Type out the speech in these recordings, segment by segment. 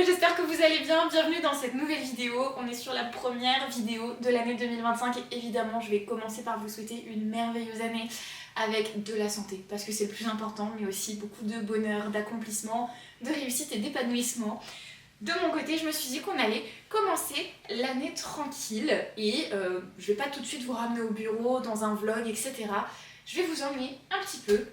j'espère que vous allez bien, bienvenue dans cette nouvelle vidéo. On est sur la première vidéo de l'année 2025 et évidemment je vais commencer par vous souhaiter une merveilleuse année avec de la santé parce que c'est le plus important, mais aussi beaucoup de bonheur, d'accomplissement, de réussite et d'épanouissement. De mon côté, je me suis dit qu'on allait commencer l'année tranquille et je vais pas tout de suite vous ramener au bureau, dans un vlog, etc. Je vais vous emmener un petit peu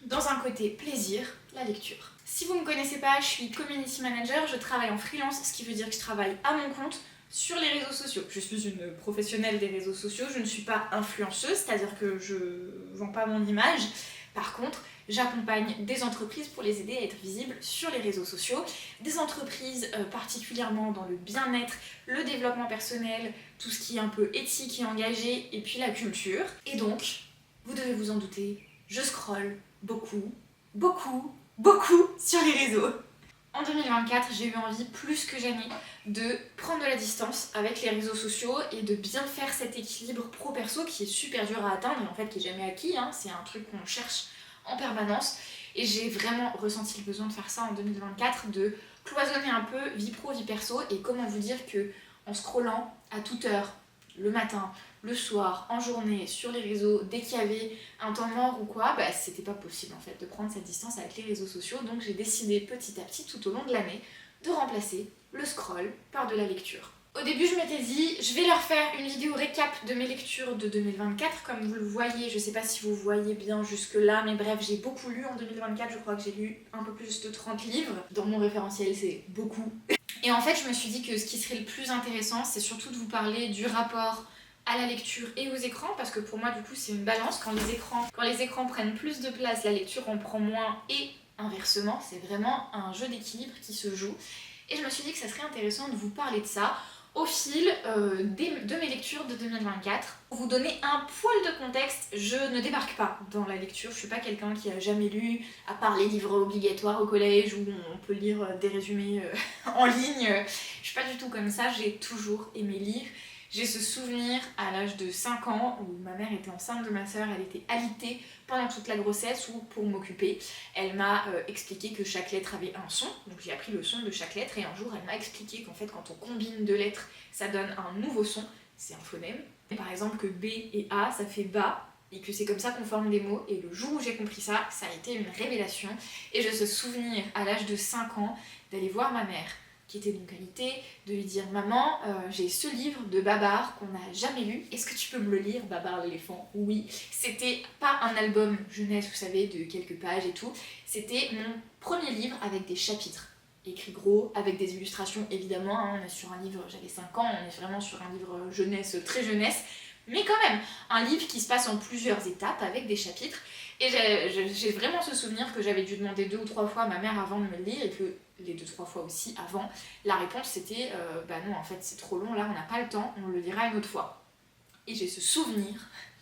dans un côté plaisir, la lecture. Si vous ne me connaissez pas, je suis community manager, je travaille en freelance, ce qui veut dire que je travaille à mon compte sur les réseaux sociaux. Je suis une professionnelle des réseaux sociaux, je ne suis pas influenceuse, c'est-à-dire que je vends pas mon image. Par contre, j'accompagne des entreprises pour les aider à être visibles sur les réseaux sociaux, des entreprises particulièrement dans le bien-être, le développement personnel, tout ce qui est un peu éthique et engagé, et puis la culture. Et donc, vous devez vous en douter, je scrolle beaucoup sur les réseaux. En 2024, j'ai eu envie plus que jamais de prendre de la distance avec les réseaux sociaux et de bien faire cet équilibre pro-perso qui est super dur à atteindre et en fait qui est jamais acquis, hein. C'est un truc qu'on cherche en permanence et j'ai vraiment ressenti le besoin de faire ça en 2024, de cloisonner un peu vie pro, vie perso. Et comment vous dire que en scrollant à toute heure, le matin, le soir, en journée, sur les réseaux, dès qu'il y avait un temps mort ou quoi, c'était pas possible en fait de prendre cette distance avec les réseaux sociaux. Donc j'ai décidé petit à petit, tout au long de l'année, de remplacer le scroll par de la lecture. Au début, je m'étais dit, je vais leur faire une vidéo récap de mes lectures de 2024. Comme vous le voyez, je sais pas si vous voyez bien jusque là, mais bref, j'ai beaucoup lu en 2024. Je crois que j'ai lu un peu plus de 30 livres. Dans mon référentiel, c'est beaucoup. Et en fait, je me suis dit que ce qui serait le plus intéressant, c'est surtout de vous parler du rapport à la lecture et aux écrans, parce que pour moi, du coup, c'est une balance. Quand les écrans prennent plus de place, la lecture en prend moins, et inversement, c'est vraiment un jeu d'équilibre qui se joue. Et je me suis dit que ça serait intéressant de vous parler de ça au fil de mes lectures de 2024. Pour vous donner un poil de contexte, je ne débarque pas dans la lecture, je suis pas quelqu'un qui a jamais lu, à part les livres obligatoires au collège où on peut lire des résumés en ligne. Je suis pas du tout comme ça, j'ai toujours aimé lire. J'ai ce souvenir à l'âge de 5 ans où ma mère était enceinte de ma soeur, elle était alitée pendant toute la grossesse ou pour m'occuper. Elle m'a expliqué que chaque lettre avait un son, donc j'ai appris le son de chaque lettre et un jour elle m'a expliqué qu'en fait quand on combine deux lettres, ça donne un nouveau son, c'est un phonème. Par exemple que B et A ça fait bas et que c'est comme ça qu'on forme des mots, et le jour où j'ai compris ça, ça a été une révélation. Et j'ai ce souvenir à l'âge de 5 ans d'aller voir ma mère, qui était donc alité, de lui dire « Maman, j'ai ce livre de Babar qu'on n'a jamais lu, est-ce que tu peux me le lire, Babar l'éléphant ?» Oui, c'était pas un album jeunesse, vous savez, de quelques pages et tout, c'était mon premier livre avec des chapitres, écrit gros, avec des illustrations évidemment, hein. On est sur un livre, j'avais 5 ans, on est vraiment sur un livre jeunesse, très jeunesse, mais quand même, un livre qui se passe en plusieurs étapes avec des chapitres. Et j'ai vraiment ce souvenir que j'avais dû demander 2 ou 3 fois à ma mère avant de me le lire, et que les 2-3 fois aussi avant, la réponse c'était bah non, en fait c'est trop long, là on n'a pas le temps, on le lira une autre fois. Et j'ai ce souvenir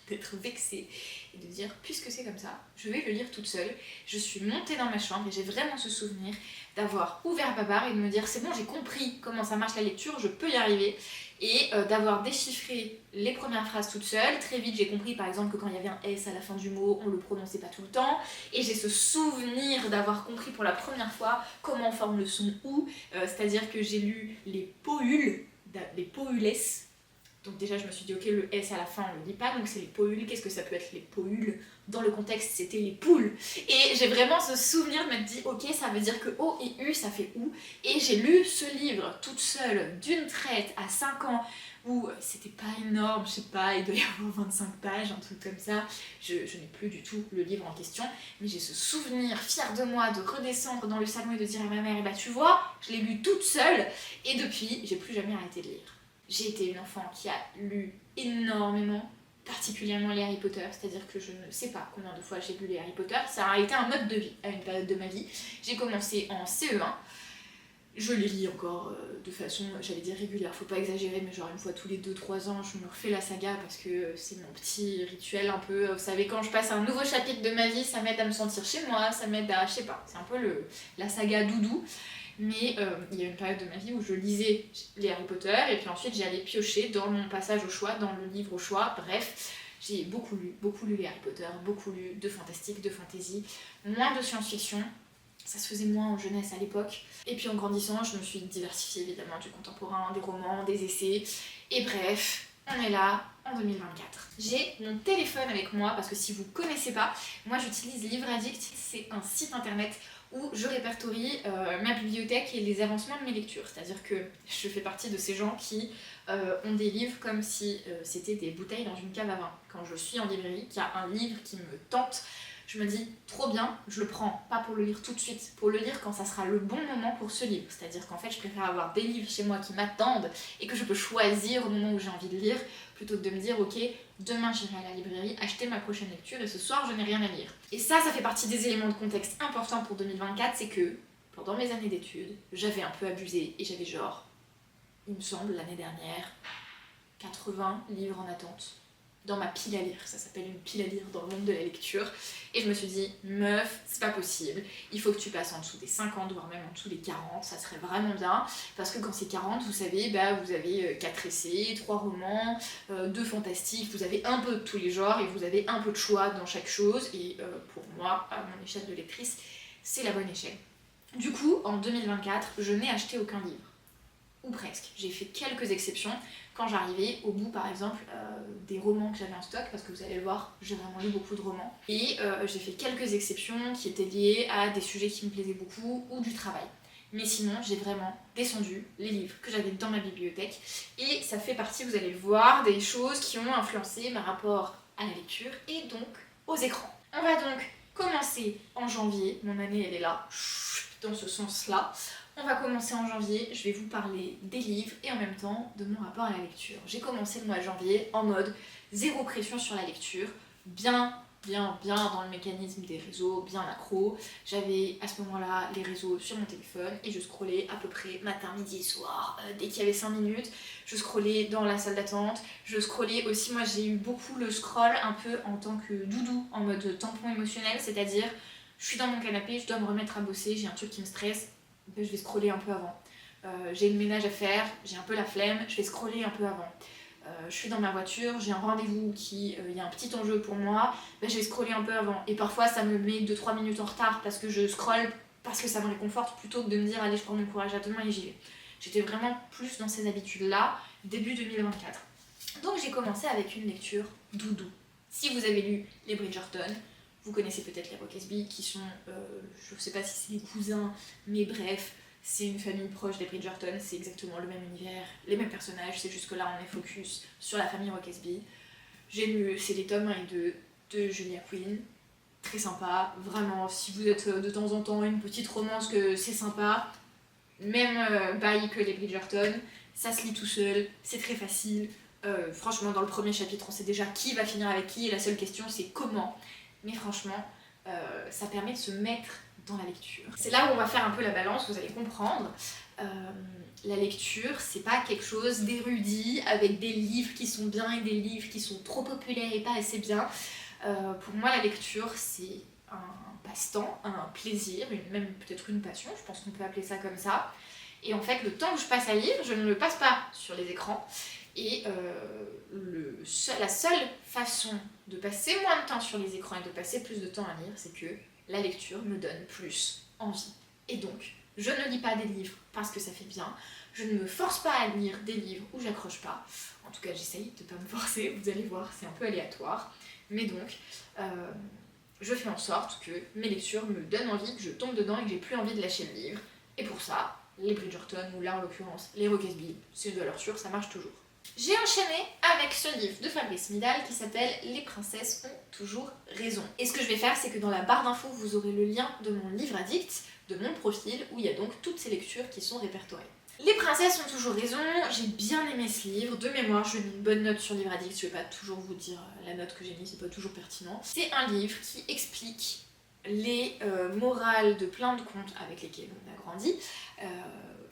d'être vexée et de dire puisque c'est comme ça, je vais le lire toute seule. Je suis montée dans ma chambre et j'ai vraiment ce souvenir d'avoir ouvert Babar et de me dire c'est bon, j'ai compris comment ça marche la lecture, je peux y arriver. Et d'avoir déchiffré les premières phrases toute seule. Très vite j'ai compris par exemple que quand il y avait un S à la fin du mot, on le prononçait pas tout le temps. Et j'ai ce souvenir d'avoir compris pour la première fois comment on forme le son OU, c'est-à-dire que j'ai lu les pohules, les pohules. Donc déjà je me suis dit ok, le S à la fin on le dit pas, donc c'est les pohules. Qu'est-ce que ça peut être les pohules? Dans le contexte c'était les poules. Et j'ai vraiment ce souvenir de m'être dit ok, ça veut dire que O et U ça fait OU. Et j'ai lu ce livre toute seule d'une traite à 5 ans où c'était pas énorme, je sais pas, il doit y avoir 25 pages, un truc comme ça. Je n'ai plus du tout le livre en question, mais j'ai ce souvenir fier de moi de redescendre dans le salon et de dire à ma mère eh bah tu vois, je l'ai lu toute seule. Et depuis j'ai plus jamais arrêté de lire. J'ai été une enfant qui a lu énormément, particulièrement les Harry Potter, c'est-à-dire que je ne sais pas combien de fois j'ai lu les Harry Potter. Ça a été un mode de vie à une période de ma vie. J'ai commencé en CE1, je les lis encore de façon, j'allais dire régulière, faut pas exagérer, mais genre une fois tous les 2-3 ans, je me refais la saga parce que c'est mon petit rituel un peu. Vous savez, quand je passe un nouveau chapitre de ma vie, ça m'aide à me sentir chez moi, ça m'aide à, je sais pas, c'est un peu la saga doudou. Mais il y a une période de ma vie où je lisais les Harry Potter et puis ensuite j'allais piocher dans mon passage au choix, dans le livre au choix, bref. J'ai beaucoup lu les Harry Potter, beaucoup lu de fantastique, de fantasy, moins de science-fiction, Ça se faisait moins en jeunesse à l'époque. Et puis en grandissant, je me suis diversifiée évidemment du contemporain, des romans, des essais. Et bref, on est là en 2024. J'ai mon téléphone avec moi parce que si vous connaissez pas, moi j'utilise Livre Addict. C'est un site internet où je répertorie ma bibliothèque et les avancements de mes lectures. C'est-à-dire que je fais partie de ces gens qui ont des livres comme si c'était des bouteilles dans une cave à vin. Quand je suis en librairie, qu'il y a un livre qui me tente, je me dis trop bien, je le prends, pas pour le lire tout de suite, pour le lire quand ça sera le bon moment pour ce livre. C'est-à-dire qu'en fait, je préfère avoir des livres chez moi qui m'attendent et que je peux choisir au moment où j'ai envie de lire, plutôt que de me dire ok, demain j'irai à la librairie acheter ma prochaine lecture et ce soir je n'ai rien à lire. Et ça fait partie des éléments de contexte importants pour 2024, c'est que pendant mes années d'études, j'avais un peu abusé et j'avais genre, il me semble, l'année dernière, 80 livres en attente dans ma pile à lire. Ça s'appelle une pile à lire dans le monde de la lecture. Et je me suis dit, meuf, c'est pas possible. Il faut que tu passes en dessous des 50, voire même en dessous des 40. Ça serait vraiment bien. Parce que quand c'est 40, vous savez, vous avez 4 essais, 3 romans, 2 fantastiques. Vous avez un peu de tous les genres et vous avez un peu de choix dans chaque chose. Et pour moi, à mon échelle de lectrice, c'est la bonne échelle. Du coup, en 2024, je n'ai acheté aucun livre. Ou presque. J'ai fait quelques exceptions quand j'arrivais au bout par exemple des romans que j'avais en stock, parce que vous allez le voir, j'ai vraiment lu beaucoup de romans. Et j'ai fait quelques exceptions qui étaient liées à des sujets qui me plaisaient beaucoup ou du travail. Mais sinon, j'ai vraiment descendu les livres que j'avais dans ma bibliothèque. Et ça fait partie, vous allez le voir, des choses qui ont influencé mon rapport à la lecture et donc aux écrans. On va donc commencer en janvier. Mon année, elle est là, dans ce sens-là. On va commencer en janvier, je vais vous parler des livres et en même temps de mon rapport à la lecture. J'ai commencé le mois de janvier en mode zéro pression sur la lecture, bien dans le mécanisme des réseaux, bien accro. J'avais à ce moment-là les réseaux sur mon téléphone et je scrollais à peu près matin, midi et soir. Dès qu'il y avait 5 minutes, je scrollais dans la salle d'attente. Je scrollais aussi, moi j'ai eu beaucoup le scroll un peu en tant que doudou, en mode tampon émotionnel, c'est-à-dire je suis dans mon canapé, je dois me remettre à bosser, j'ai un truc qui me stresse, je vais scroller un peu avant. J'ai le ménage à faire, j'ai un peu la flemme, je vais scroller un peu avant. Je suis dans ma voiture, j'ai un rendez-vous qui, il y a un petit enjeu pour moi, je vais scroller un peu avant. Et parfois ça me met 2-3 minutes en retard parce que je scrolle, parce que ça me réconforte plutôt que de me dire allez je prends mon courage à deux mains et j'y vais. J'étais vraiment plus dans ces habitudes-là, début 2024. Donc j'ai commencé avec une lecture doudou. Si vous avez lu les Bridgerton, vous connaissez peut-être les Roquesby qui sont, je sais pas si c'est les cousins, mais bref, c'est une famille proche des Bridgerton, c'est exactement le même univers, les mêmes personnages, c'est juste que là on est focus sur la famille Roquesby. J'ai lu, c'est les tomes 1 et 2 de Julia Quinn, très sympa, vraiment, si vous êtes de temps en temps une petite romance que c'est sympa, même bail que les Bridgerton, ça se lit tout seul, c'est très facile. Franchement, dans le premier chapitre, on sait déjà qui va finir avec qui, et la seule question c'est comment. Mais franchement, ça permet de se mettre dans la lecture. C'est là où on va faire un peu la balance, vous allez comprendre. La lecture, c'est pas quelque chose d'érudit, avec des livres qui sont bien et des livres qui sont trop populaires et pas assez bien. Pour moi, la lecture, c'est un passe-temps, un plaisir, même peut-être une passion, je pense qu'on peut appeler ça comme ça. Et en fait, le temps que je passe à lire, je ne le passe pas sur les écrans. Et la seule façon de passer moins de temps sur les écrans et de passer plus de temps à lire, c'est que la lecture me donne plus envie. Et donc, je ne lis pas des livres parce que ça fait bien, je ne me force pas à lire des livres où j'accroche pas. En tout cas, j'essaye de ne pas me forcer, vous allez voir, c'est un peu aléatoire. Mais donc, je fais en sorte que mes lectures me donnent envie, que je tombe dedans et que j'ai plus envie de lâcher le livre. Et pour ça, les Bridgerton, ou là en l'occurrence les Roquesby, c'est une valeur sûre, ça marche toujours. J'ai enchaîné avec ce livre de Fabrice Midal qui s'appelle Les princesses ont toujours raison. Et ce que je vais faire, c'est que dans la barre d'infos, vous aurez le lien de mon livre addict, de mon profil, où il y a donc toutes ces lectures qui sont répertoriées. Les princesses ont toujours raison, j'ai bien aimé ce livre, de mémoire je mets une bonne note sur Livre Addict, je vais pas toujours vous dire la note que j'ai mise, c'est pas toujours pertinent. C'est un livre qui explique les morales de plein de contes avec lesquels on a grandi,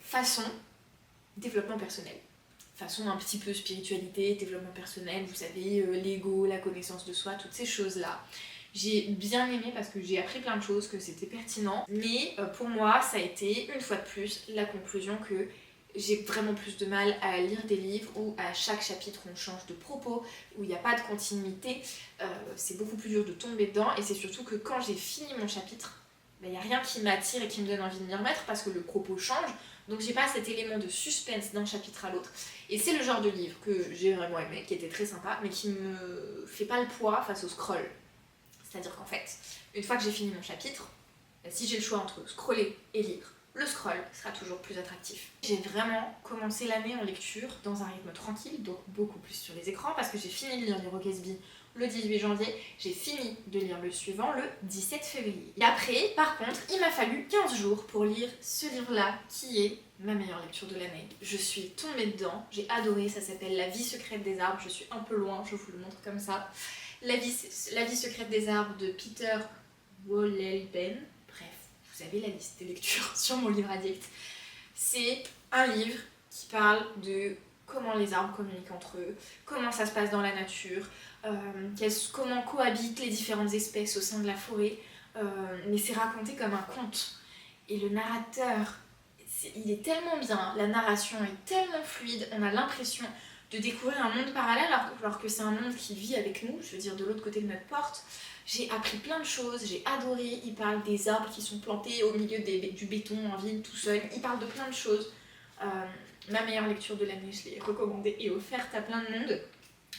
façon développement personnel. Façon un petit peu spiritualité, développement personnel, vous savez, l'ego, la connaissance de soi, toutes ces choses-là. J'ai bien aimé parce que j'ai appris plein de choses, que c'était pertinent, mais pour moi, ça a été, une fois de plus, la conclusion que j'ai vraiment plus de mal à lire des livres où à chaque chapitre on change de propos, où il n'y a pas de continuité, c'est beaucoup plus dur de tomber dedans, et c'est surtout que quand j'ai fini mon chapitre, il n'y a rien qui m'attire et qui me donne envie de m'y remettre parce que le propos change. Donc j'ai pas cet élément de suspense d'un chapitre à l'autre. Et c'est le genre de livre que j'ai vraiment aimé, qui était très sympa, mais qui me fait pas le poids face au scroll. C'est-à-dire qu'en fait, une fois que j'ai fini mon chapitre, si j'ai le choix entre scroller et lire, le scroll sera toujours plus attractif. J'ai vraiment commencé l'année en lecture dans un rythme tranquille, donc beaucoup plus sur les écrans, parce que j'ai fini de lire Liro Casby le 18 janvier, j'ai fini de lire le suivant le 17 février. Et après, par contre, il m'a fallu 15 jours pour lire ce livre-là, qui est ma meilleure lecture de l'année. Je suis tombée dedans, j'ai adoré, ça s'appelle La vie secrète des arbres, je suis un peu loin, je vous le montre comme ça. La vie secrète des arbres de Peter Wohlleben. Bref, vous avez la liste des lectures sur mon livre addict. C'est un livre qui parle de comment les arbres communiquent entre eux, comment ça se passe dans la nature, comment cohabitent les différentes espèces au sein de la forêt, mais c'est raconté comme un conte. Et le narrateur, il est tellement bien, la narration est tellement fluide, on a l'impression de découvrir un monde parallèle alors que c'est un monde qui vit avec nous, je veux dire de l'autre côté de notre porte. J'ai appris plein de choses, j'ai adoré, il parle des arbres qui sont plantés au milieu du béton en ville tout seul, il parle de plein de choses. Ma meilleure lecture de l'année, je l'ai recommandée et offerte à plein de monde.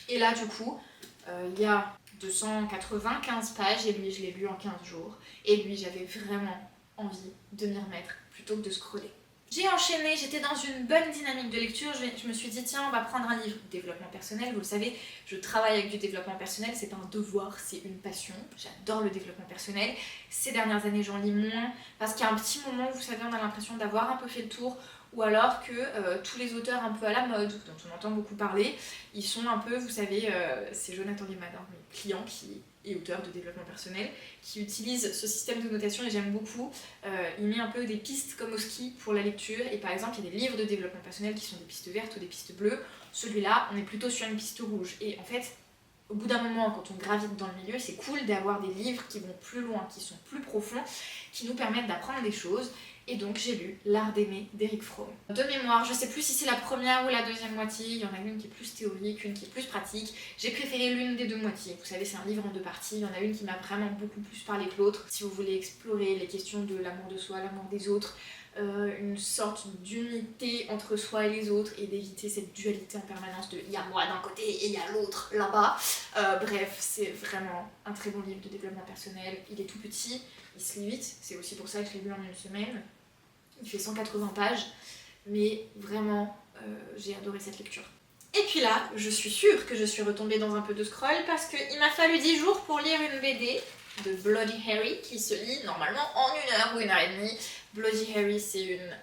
Et là du coup, il y a 295 pages et lui je l'ai lu en 15 jours. Et lui j'avais vraiment envie de m'y remettre plutôt que de scroller. J'ai enchaîné, j'étais dans une bonne dynamique de lecture, je me suis dit tiens on va prendre un livre développement personnel, vous le savez, je travaille avec du développement personnel, c'est pas un devoir, c'est une passion, j'adore le développement personnel. Ces dernières années j'en lis moins, parce qu'il y a un petit moment où vous savez on a l'impression d'avoir un peu fait le tour, ou alors que tous les auteurs un peu à la mode, dont on entend beaucoup parler, ils sont un peu, vous savez, c'est Jonathan Liman, mes clients qui est auteur de développement personnel, qui utilise ce système de notation et j'aime beaucoup. Il met un peu des pistes comme au ski pour la lecture et par exemple il y a des livres de développement personnel qui sont des pistes vertes ou des pistes bleues. Celui-là, on est plutôt sur une piste rouge et en fait, au bout d'un moment, quand on gravite dans le milieu, c'est cool d'avoir des livres qui vont plus loin, qui sont plus profonds, qui nous permettent d'apprendre des choses. Et donc j'ai lu L'art d'aimer d'Eric Fromm. De mémoire, je sais plus si c'est la première ou la deuxième moitié, il y en a une qui est plus théorique, une qui est plus pratique. J'ai préféré l'une des deux moitiés. Vous savez, c'est un livre en deux parties, il y en a une qui m'a vraiment beaucoup plus parlé que l'autre. Si vous voulez explorer les questions de l'amour de soi, l'amour des autres, une sorte d'unité entre soi et les autres et d'éviter cette dualité en permanence de il y a moi d'un côté et il y a l'autre là-bas. Bref, c'est vraiment un très bon livre de développement personnel. Il est tout petit, il se lit vite, c'est aussi pour ça que je l'ai lu en une semaine. Il fait 180 pages, mais vraiment, j'ai adoré cette lecture. Et puis là, je suis sûre que je suis retombée dans un peu de scroll parce qu'il m'a fallu 10 jours pour lire une BD de Bloody Harry qui se lit normalement en 1 heure ou 1h30. Bloody Harry, c'est une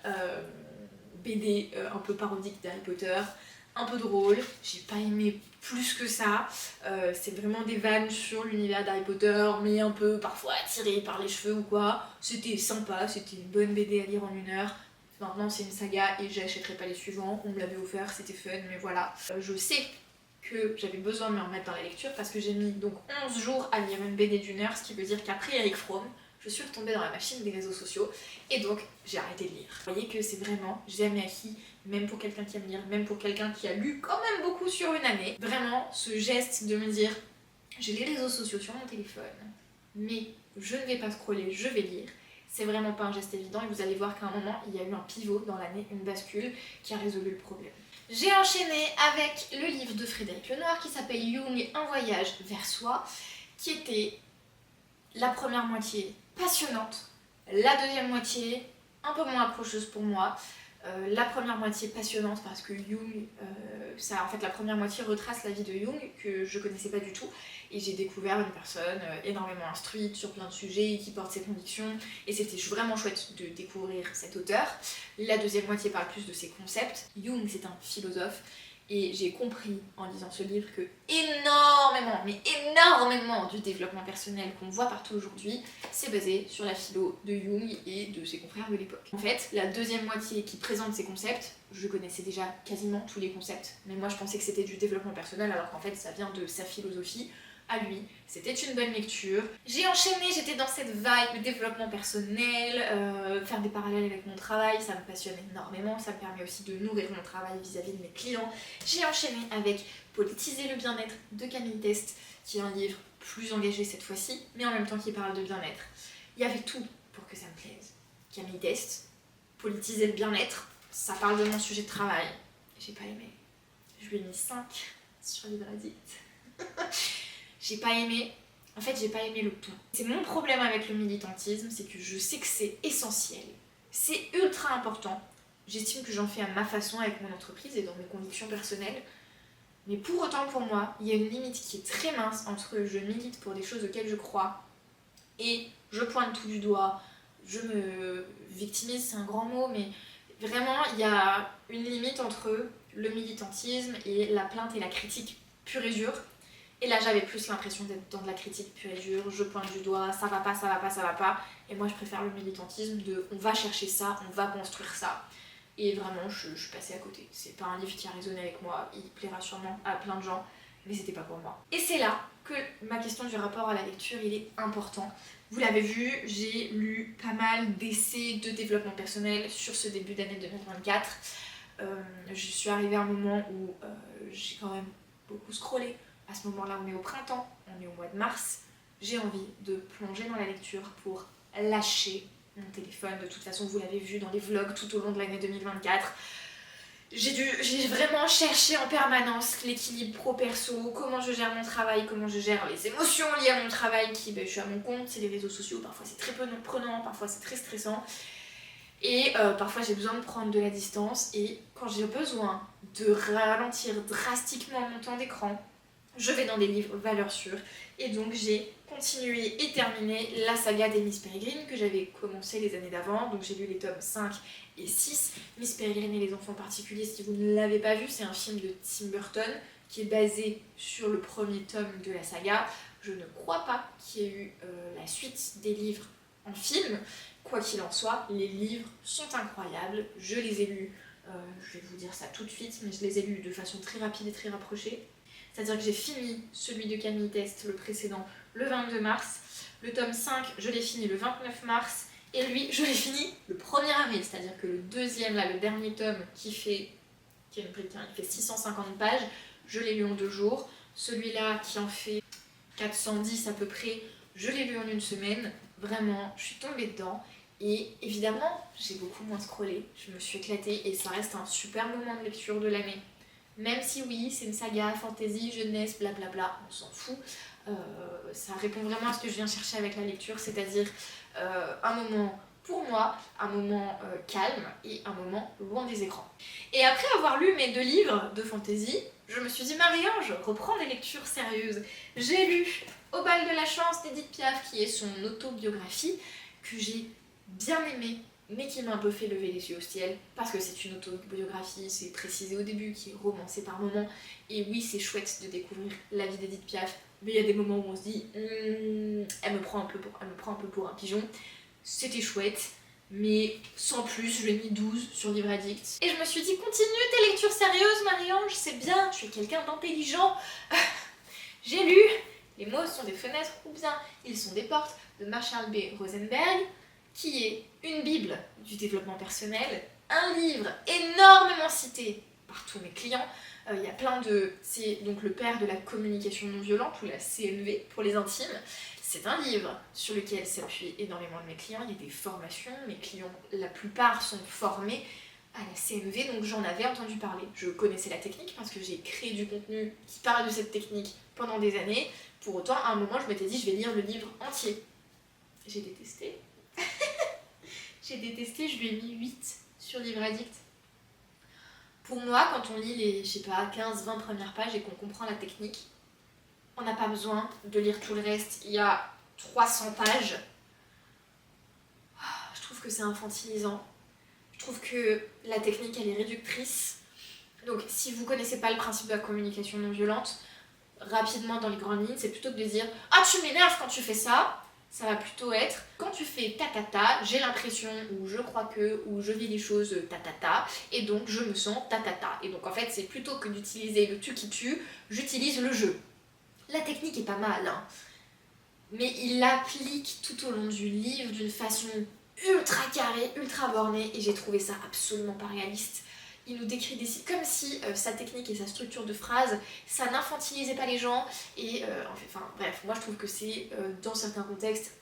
BD un peu parodique d'Harry Potter, un peu drôle, j'ai pas aimé plus que ça, c'est vraiment des vannes sur l'univers d'Harry Potter, mais un peu parfois tiré par les cheveux ou quoi. C'était sympa, c'était une bonne BD à lire en 1 heure. Maintenant c'est une saga et j'achèterai pas les suivants, on me l'avait offert, c'était fun, mais voilà. Je sais que j'avais besoin de me remettre dans la lecture parce que j'ai mis donc 11 jours à lire une BD d'1 heure, ce qui veut dire qu'après Eric Fromm, je suis retombée dans la machine des réseaux sociaux et donc j'ai arrêté de lire. Vous voyez que c'est vraiment jamais acquis, même pour quelqu'un qui aime lire, même pour quelqu'un qui a lu quand même beaucoup sur une année. Vraiment, ce geste de me dire j'ai les réseaux sociaux sur mon téléphone, mais je ne vais pas scroller, je vais lire. C'est vraiment pas un geste évident et vous allez voir qu'à un moment, il y a eu un pivot dans l'année, une bascule qui a résolu le problème. J'ai enchaîné avec le livre de Frédéric Lenoir qui s'appelle Jung, un voyage vers soi, qui était la première moitié passionnante, la deuxième moitié un peu moins accrocheuse pour moi. La première moitié passionnante parce que Jung, en fait la première moitié retrace la vie de Jung que je connaissais pas du tout et j'ai découvert une personne énormément instruite sur plein de sujets et qui porte ses convictions et c'était vraiment chouette de découvrir cet auteur. La deuxième moitié parle plus de ses concepts. Jung c'est un philosophe et j'ai compris en lisant ce livre que énormément, mais énormément du développement personnel qu'on voit partout aujourd'hui, c'est basé sur la philo de Jung et de ses confrères de l'époque. En fait, la deuxième moitié qui présente ces concepts, je connaissais déjà quasiment tous les concepts, mais moi je pensais que c'était du développement personnel alors qu'en fait ça vient de sa philosophie à lui. C'était une bonne lecture. J'ai enchaîné, j'étais dans cette vibe développement personnel, faire des parallèles avec mon travail, ça me passionne énormément, ça me permet aussi de nourrir mon travail vis-à-vis de mes clients. J'ai enchaîné avec Politiser le bien-être de Camille Test, qui est un livre plus engagé cette fois-ci, mais en même temps qui parle de bien-être. Il y avait tout pour que ça me plaise. Camille Test, politiser le bien-être, ça parle de mon sujet de travail. J'ai pas aimé. Je lui ai mis 5 sur Libre Addict. J'ai pas aimé. En fait, j'ai pas aimé le ton. C'est mon problème avec le militantisme, c'est que je sais que c'est essentiel. C'est ultra important. J'estime que j'en fais à ma façon avec mon entreprise et dans mes convictions personnelles. Mais pour autant, pour moi, il y a une limite qui est très mince entre je milite pour des choses auxquelles je crois et je pointe tout du doigt, je me victimise, c'est un grand mot, mais vraiment, il y a une limite entre le militantisme et la plainte et la critique pure et dure. Et là, j'avais plus l'impression d'être dans de la critique pure et dure, je pointe du doigt, ça va pas, ça va pas, ça va pas. Et moi, je préfère le militantisme de on va chercher ça, on va construire ça. Et vraiment, je suis passée à côté. C'est pas un livre qui a résonné avec moi, il plaira sûrement à plein de gens, mais c'était pas pour moi. Et c'est là que ma question du rapport à la lecture, il est important. Vous l'avez vu, j'ai lu pas mal d'essais de développement personnel sur ce début d'année 2024. Je suis arrivée à un moment où j'ai quand même beaucoup scrollé. À ce moment-là, on est au printemps, on est au mois de mars. J'ai envie de plonger dans la lecture pour lâcher mon téléphone. De toute façon, vous l'avez vu dans les vlogs tout au long de l'année 2024. J'ai vraiment cherché en permanence l'équilibre pro-perso, comment je gère mon travail, comment je gère les émotions liées à mon travail, je suis à mon compte, c'est les réseaux sociaux, parfois c'est très prenant, parfois c'est très stressant. Et parfois j'ai besoin de prendre de la distance, et quand j'ai besoin de ralentir drastiquement mon temps d'écran, je vais dans des livres valeurs sûres. Et donc j'ai continué et terminé la saga des Miss Peregrine que j'avais commencé les années d'avant. Donc j'ai lu les tomes 5 et 6. Miss Peregrine et les enfants particuliers, si vous ne l'avez pas vu, c'est un film de Tim Burton qui est basé sur le premier tome de la saga. Je ne crois pas qu'il y ait eu la suite des livres en film. Quoi qu'il en soit, les livres sont incroyables. Je les ai lus, je vais vous dire ça tout de suite, mais je les ai lus de façon très rapide et très rapprochée. C'est-à-dire que j'ai fini celui de Camille Test, le précédent, le 22 mars. Le tome 5, je l'ai fini le 29 mars. Et lui, je l'ai fini le 1er avril. C'est-à-dire que le deuxième, là, le dernier tome, il fait 650 pages, je l'ai lu en 2 jours. Celui-là, qui en fait 410 à peu près, je l'ai lu en 1 semaine. Vraiment, je suis tombée dedans. Et évidemment, j'ai beaucoup moins scrollé. Je me suis éclatée et ça reste un super moment de lecture de l'année. Même si oui, c'est une saga, fantasy, jeunesse, blablabla, on s'en fout. Ça répond vraiment à ce que je viens chercher avec la lecture, c'est-à-dire un moment pour moi, un moment calme et un moment loin des écrans. Et après avoir lu mes 2 livres de fantasy, je me suis dit Marie-Ange, reprends des lectures sérieuses. J'ai lu Au bal de la chance d'Édith Piaf, qui est son autobiographie, que j'ai bien aimée, mais qui m'a un peu fait lever les yeux au ciel, parce que c'est une autobiographie, c'est précisé au début, qui est romancée par moments, et oui, c'est chouette de découvrir la vie d'Édith Piaf, mais il y a des moments où on se dit elle me prend un peu pour un pigeon. C'était chouette, mais sans plus, je lui ai mis 12 sur Libre Addict. Et je me suis dit, continue tes lectures sérieuses, Marie-Ange, c'est bien, tu es quelqu'un d'intelligent. J'ai lu Les mots sont des fenêtres ou bien ils sont des portes de Marshall B. Rosenberg, qui est une bible du développement personnel, un livre énormément cité par tous mes clients. Il y a plein de... C'est donc le père de la communication non violente, ou la CNV pour les intimes. C'est un livre sur lequel s'appuient énormément de mes clients. Il y a des formations, mes clients, la plupart sont formés à la CNV, donc j'en avais entendu parler. Je connaissais la technique parce que j'ai créé du contenu qui parle de cette technique pendant des années. Pour autant, à un moment, je m'étais dit, je vais lire le livre entier. J'ai détesté. J'ai détesté, je lui ai mis 8 sur Libre Addict. Pour moi, quand on lit les, 15-20 premières pages et qu'on comprend la technique, on n'a pas besoin de lire tout le reste. Il y a 300 pages. Je trouve que c'est infantilisant. Je trouve que la technique, elle est réductrice. Donc, si vous connaissez pas le principe de la communication non violente, rapidement dans les grandes lignes, c'est plutôt que de dire « Ah, tu m'énerves quand tu fais ça !» Ça va plutôt être quand tu fais ta, j'ai l'impression, ou je crois que, ou je vis les choses ta, et donc je me sens ta. Et donc en fait, c'est plutôt que d'utiliser le tu qui tue, j'utilise le je. La technique est pas mal, hein, mais il l'applique tout au long du livre d'une façon ultra carrée, ultra bornée, et j'ai trouvé ça absolument pas réaliste. il nous décrit comme si sa technique et sa structure de phrase, ça n'infantilisait pas les gens, et enfin bref, moi je trouve que c'est dans certains contextes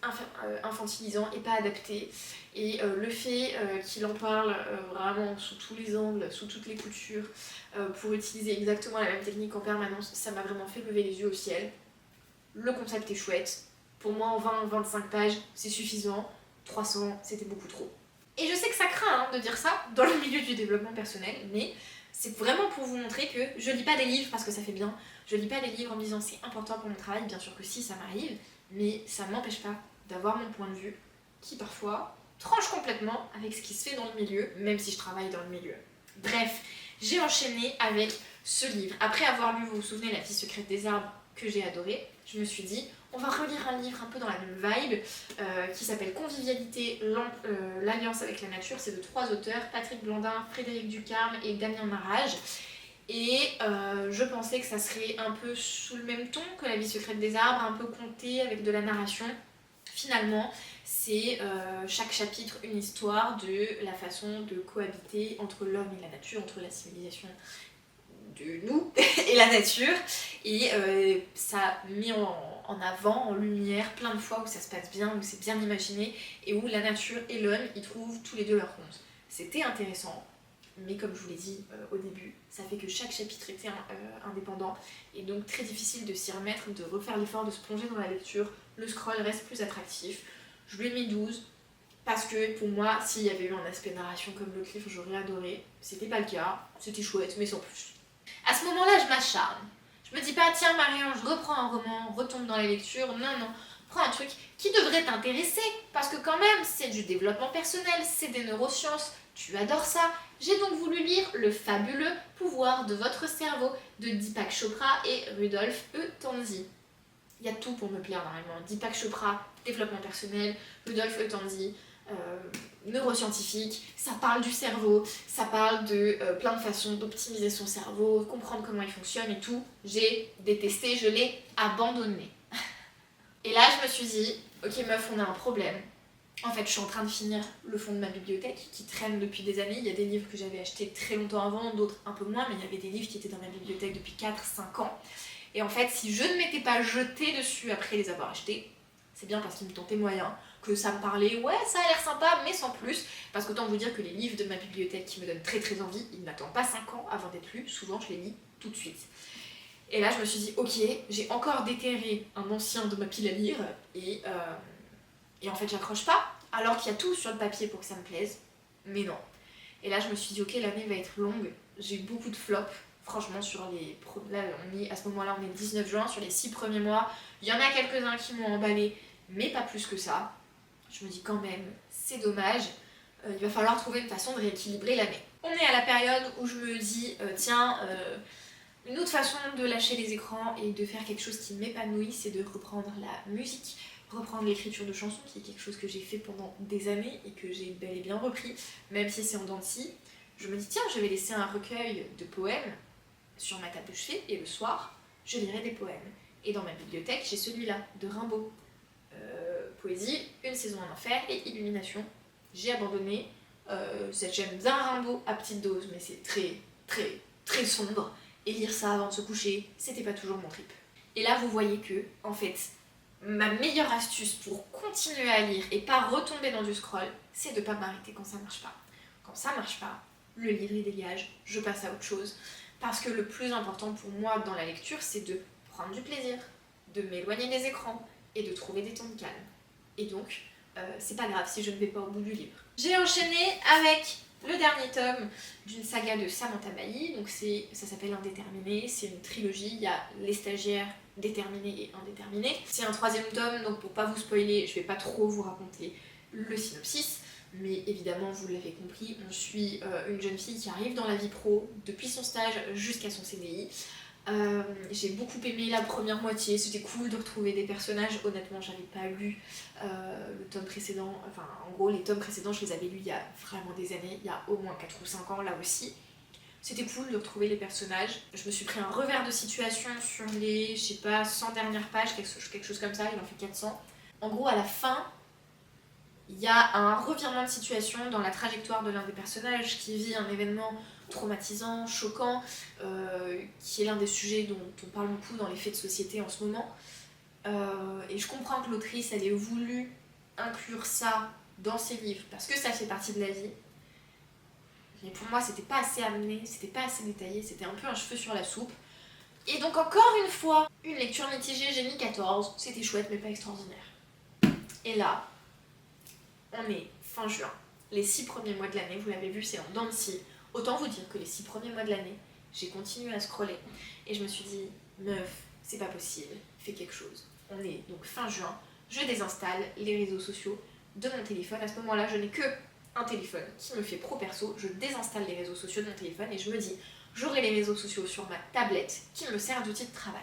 infantilisant et pas adapté, et le fait qu'il en parle vraiment sous tous les angles, sous toutes les coutures, pour utiliser exactement la même technique en permanence, ça m'a vraiment fait lever les yeux au ciel. Le concept est chouette, pour moi en 20-25 pages c'est suffisant, 300 c'était beaucoup trop. Et je sais que ça craint de dire ça dans le milieu du développement personnel, mais c'est vraiment pour vous montrer que je lis pas des livres parce que ça fait bien, je lis pas des livres en me disant c'est important pour mon travail, bien sûr que si, ça m'arrive, mais ça m'empêche pas d'avoir mon point de vue qui parfois tranche complètement avec ce qui se fait dans le milieu, même si je travaille dans le milieu. Bref, j'ai enchaîné avec ce livre. Après avoir lu, vous vous souvenez, La vie secrète des arbres, que j'ai adoré, je me suis dit on va relire un livre un peu dans la même vibe qui s'appelle Convivialité, l'alliance avec la nature. C'est de 3 auteurs, Patrick Blandin, Frédéric Ducarme et Damien Marrage. Et je pensais que ça serait un peu sous le même ton que La vie secrète des arbres, un peu conté avec de la narration. Finalement, c'est chaque chapitre une histoire de la façon de cohabiter entre l'homme et la nature, entre la civilisation de nous et la nature, et ça met en avant, en lumière, plein de fois où ça se passe bien, où c'est bien imaginé, et où la nature et l'homme y trouvent tous les deux leur compte. C'était intéressant, mais comme je vous l'ai dit au début, ça fait que chaque chapitre était indépendant, et donc très difficile de s'y remettre, de refaire l'effort de se plonger dans la lecture. Le scroll reste plus attractif. Je lui ai mis 12, parce que pour moi, s'il y avait eu un aspect narration comme l'autre livre, j'aurais adoré. C'était pas le cas, c'était chouette, mais sans plus. À ce moment-là, je m'acharne. Je me dis pas, tiens Marie-Ange, reprends un roman, retombe dans la lecture. Non, non, prends un truc qui devrait t'intéresser, parce que quand même, c'est du développement personnel, c'est des neurosciences, tu adores ça. J'ai donc voulu lire Le fabuleux pouvoir de votre cerveau de Deepak Chopra et Rudolf E. Tanzi. Il y a tout pour me plaire normalement. Deepak Chopra, développement personnel, Rudolf E. Tanzi, neuroscientifique, ça parle du cerveau, ça parle de plein de façons d'optimiser son cerveau, comprendre comment il fonctionne et tout. J'ai détesté, je l'ai abandonné. Et là je me suis dit, ok meuf, on a un problème. En fait je suis en train de finir le fond de ma bibliothèque qui traîne depuis des années. Il y a des livres que j'avais achetés très longtemps avant, d'autres un peu moins, mais il y avait des livres qui étaient dans ma bibliothèque depuis 4-5 ans. Et en fait si je ne m'étais pas jetée dessus après les avoir achetés, c'est bien parce qu'ils me tentaient moyen, que ça me parlait, ouais ça a l'air sympa, mais sans plus, parce qu'autant vous dire que les livres de ma bibliothèque qui me donnent très très envie, ils n'attendent pas 5 ans avant d'être lus, souvent je les lis tout de suite. Et là je me suis dit, ok, j'ai encore déterré un ancien de ma pile à lire, et en fait j'accroche pas, alors qu'il y a tout sur le papier pour que ça me plaise, mais non. Et là je me suis dit, ok, l'année va être longue, j'ai eu beaucoup de flops, franchement sur les... Là, à ce moment-là on est le 19 juin, sur les 6 premiers mois, il y en a quelques-uns qui m'ont emballé, mais pas plus que ça. Je me dis quand même, c'est dommage, il va falloir trouver une façon de rééquilibrer l'année. On est à la période où je me dis, tiens, une autre façon de lâcher les écrans et de faire quelque chose qui m'épanouit, c'est de reprendre la musique, reprendre l'écriture de chansons, qui est quelque chose que j'ai fait pendant des années et que j'ai bel et bien repris, même si c'est en dents de scie. Je me dis, tiens, je vais laisser un recueil de poèmes sur ma table de chevet, et le soir, je lirai des poèmes. Et dans ma bibliothèque, j'ai celui-là, de Rimbaud. Poésie, Une saison en enfer et Illumination. J'ai abandonné. J'aime bien Rimbaud à petite dose, mais c'est très très très sombre. Et lire ça avant de se coucher, c'était pas toujours mon trip. Et là, vous voyez que, en fait, ma meilleure astuce pour continuer à lire et pas retomber dans du scroll, c'est de pas m'arrêter quand ça marche pas. Quand ça marche pas, le livre il dégage, je passe à autre chose. Parce que le plus important pour moi dans la lecture, c'est de prendre du plaisir, de m'éloigner des écrans et de trouver des temps de calme. Et donc, c'est pas grave si je ne vais pas au bout du livre. J'ai enchaîné avec le dernier tome d'une saga de Samantha Bailly, donc ça s'appelle Indéterminé, c'est une trilogie, il y a Les Stagiaires, Déterminés et Indéterminés. C'est un 3e tome, donc pour pas vous spoiler, je vais pas trop vous raconter le synopsis, mais évidemment vous l'avez compris, on suit une jeune fille qui arrive dans la vie pro depuis son stage jusqu'à son CDI. J'ai beaucoup aimé la première moitié, c'était cool de retrouver des personnages. Honnêtement, j'avais pas lu le tome précédent, enfin en gros les tomes précédents je les avais lus il y a vraiment des années, il y a au moins 4 ou 5 ans là aussi. C'était cool de retrouver les personnages. Je me suis pris un revers de situation sur les, je sais pas, 100 dernières pages, quelque chose comme ça, il en fait 400. En gros à la fin, il y a un revirement de situation dans la trajectoire de l'un des personnages qui vit un événement traumatisant, choquant, qui est l'un des sujets dont on parle beaucoup dans les faits de société en ce moment. Et je comprends que l'autrice elle ait voulu inclure ça dans ses livres parce que ça fait partie de la vie. Mais pour moi, c'était pas assez amené, c'était pas assez détaillé, c'était un peu un cheveu sur la soupe. Et donc, encore une fois, une lecture mitigée, j'ai mis 14, c'était chouette mais pas extraordinaire. Et là, on est fin juin. Les 6 premiers mois de l'année, vous l'avez vu, c'est en dents de scie. Autant vous dire que les 6 premiers mois de l'année, j'ai continué à scroller et je me suis dit, meuf, c'est pas possible, fais quelque chose. On est donc fin juin, je désinstalle les réseaux sociaux de mon téléphone. À ce moment-là, je n'ai que un téléphone qui me fait pro-perso, je désinstalle les réseaux sociaux de mon téléphone et je me dis, j'aurai les réseaux sociaux sur ma tablette qui me sert d'outil de travail.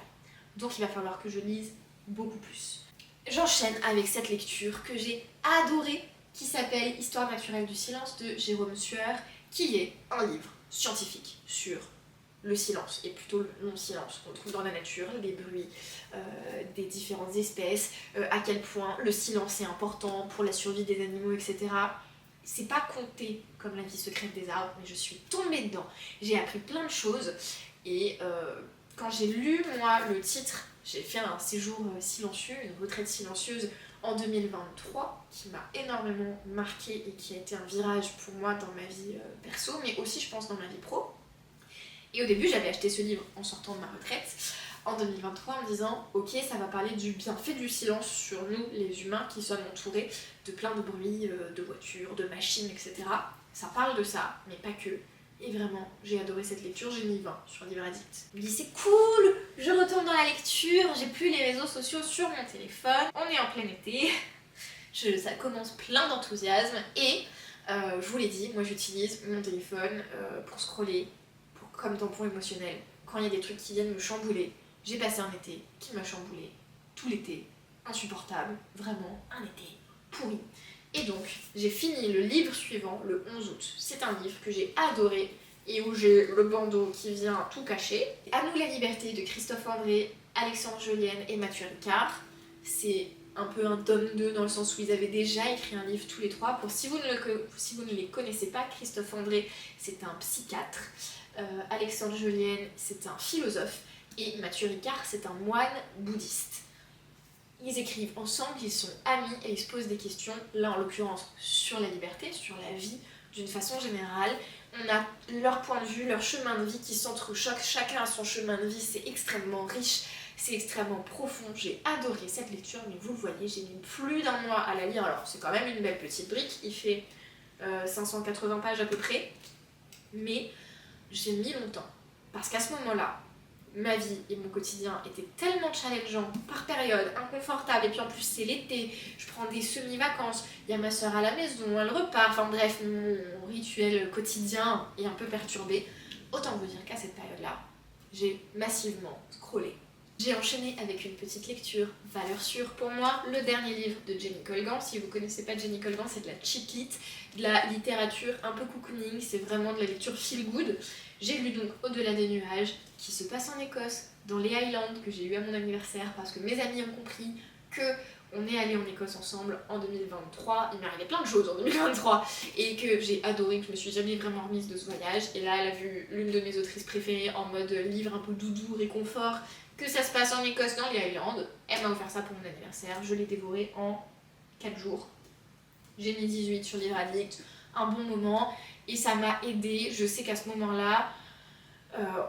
Donc il va falloir que je lise beaucoup plus. J'enchaîne avec cette lecture que j'ai adorée, qui s'appelle Histoire naturelle du silence de Jérôme Sueur, qui est un livre scientifique sur le silence, et plutôt le non-silence qu'on trouve dans la nature, les bruits des différentes espèces, à quel point le silence est important pour la survie des animaux, etc. C'est pas compté comme la vie secrète des arbres, mais je suis tombée dedans. J'ai appris plein de choses, et quand j'ai lu, moi, le titre, j'ai fait un séjour silencieux, une retraite silencieuse en 2023, qui m'a énormément marquée et qui a été un virage pour moi dans ma vie perso, mais aussi, je pense, dans ma vie pro. Et au début, j'avais acheté ce livre en sortant de ma retraite, en 2023, en me disant « Ok, ça va parler du bienfait du silence sur nous, les humains, qui sommes entourés de plein de bruits, de voitures, de machines, etc. » Ça parle de ça, mais pas que. Et vraiment, j'ai adoré cette lecture, j'ai mis 20 sur Livre Addict. Je me dis c'est cool, je retourne dans la lecture, j'ai plus les réseaux sociaux sur mon téléphone, on est en plein été, ça commence plein d'enthousiasme et je vous l'ai dit, moi j'utilise mon téléphone pour scroller, comme tampon émotionnel, quand il y a des trucs qui viennent me chambouler. J'ai passé un été qui m'a chamboulé, tout l'été, insupportable, vraiment un été pourri. Et donc, j'ai fini le livre suivant le 11 août. C'est un livre que j'ai adoré et où j'ai le bandeau qui vient tout cacher. À nous la liberté de Christophe André, Alexandre Jolienne et Mathieu Ricard. C'est un peu un tome 2 dans le sens où ils avaient déjà écrit un livre tous les trois. Si vous ne les connaissez pas, Christophe André, c'est un psychiatre. Alexandre Jolienne, c'est un philosophe. Et Mathieu Ricard, c'est un moine bouddhiste. Ils écrivent ensemble, ils sont amis et ils se posent des questions, là en l'occurrence sur la liberté, sur la vie d'une façon générale. On a leur point de vue, leur chemin de vie qui s'entrechoquent, chacun a son chemin de vie, c'est extrêmement riche, c'est extrêmement profond. J'ai adoré cette lecture, mais vous le voyez, j'ai mis plus d'un mois à la lire, alors c'est quand même une belle petite brique, il fait 580 pages à peu près, mais j'ai mis longtemps, parce qu'à ce moment-là, ma vie et mon quotidien étaient tellement challengeants par période, inconfortables, et puis en plus c'est l'été, je prends des semi-vacances, il y a ma soeur à la maison, elle repart, enfin bref, mon rituel quotidien est un peu perturbé. Autant vous dire qu'à cette période-là, j'ai massivement scrollé. J'ai enchaîné avec une petite lecture, valeur sûre pour moi, le dernier livre de Jenny Colgan. Si vous ne connaissez pas Jenny Colgan, c'est de la cheap lit, de la littérature un peu cocooning, c'est vraiment de la lecture feel good. J'ai lu donc Au-delà des nuages, qui se passe en Écosse, dans les Highlands, que j'ai eu à mon anniversaire, parce que mes amis ont compris que on est allé en Écosse ensemble en 2023, il m'est arrivé plein de choses en 2023, et que j'ai adoré, que je me suis jamais vraiment remise de ce voyage. Et là, elle a vu l'une de mes autrices préférées en mode livre un peu doudou, réconfort, que ça se passe en Écosse dans les Highlands. Elle m'a offert ça pour mon anniversaire, je l'ai dévoré en 4 jours. J'ai mis 18 sur Livre Addict, un bon moment, et ça m'a aidée. Je sais qu'à ce moment-là,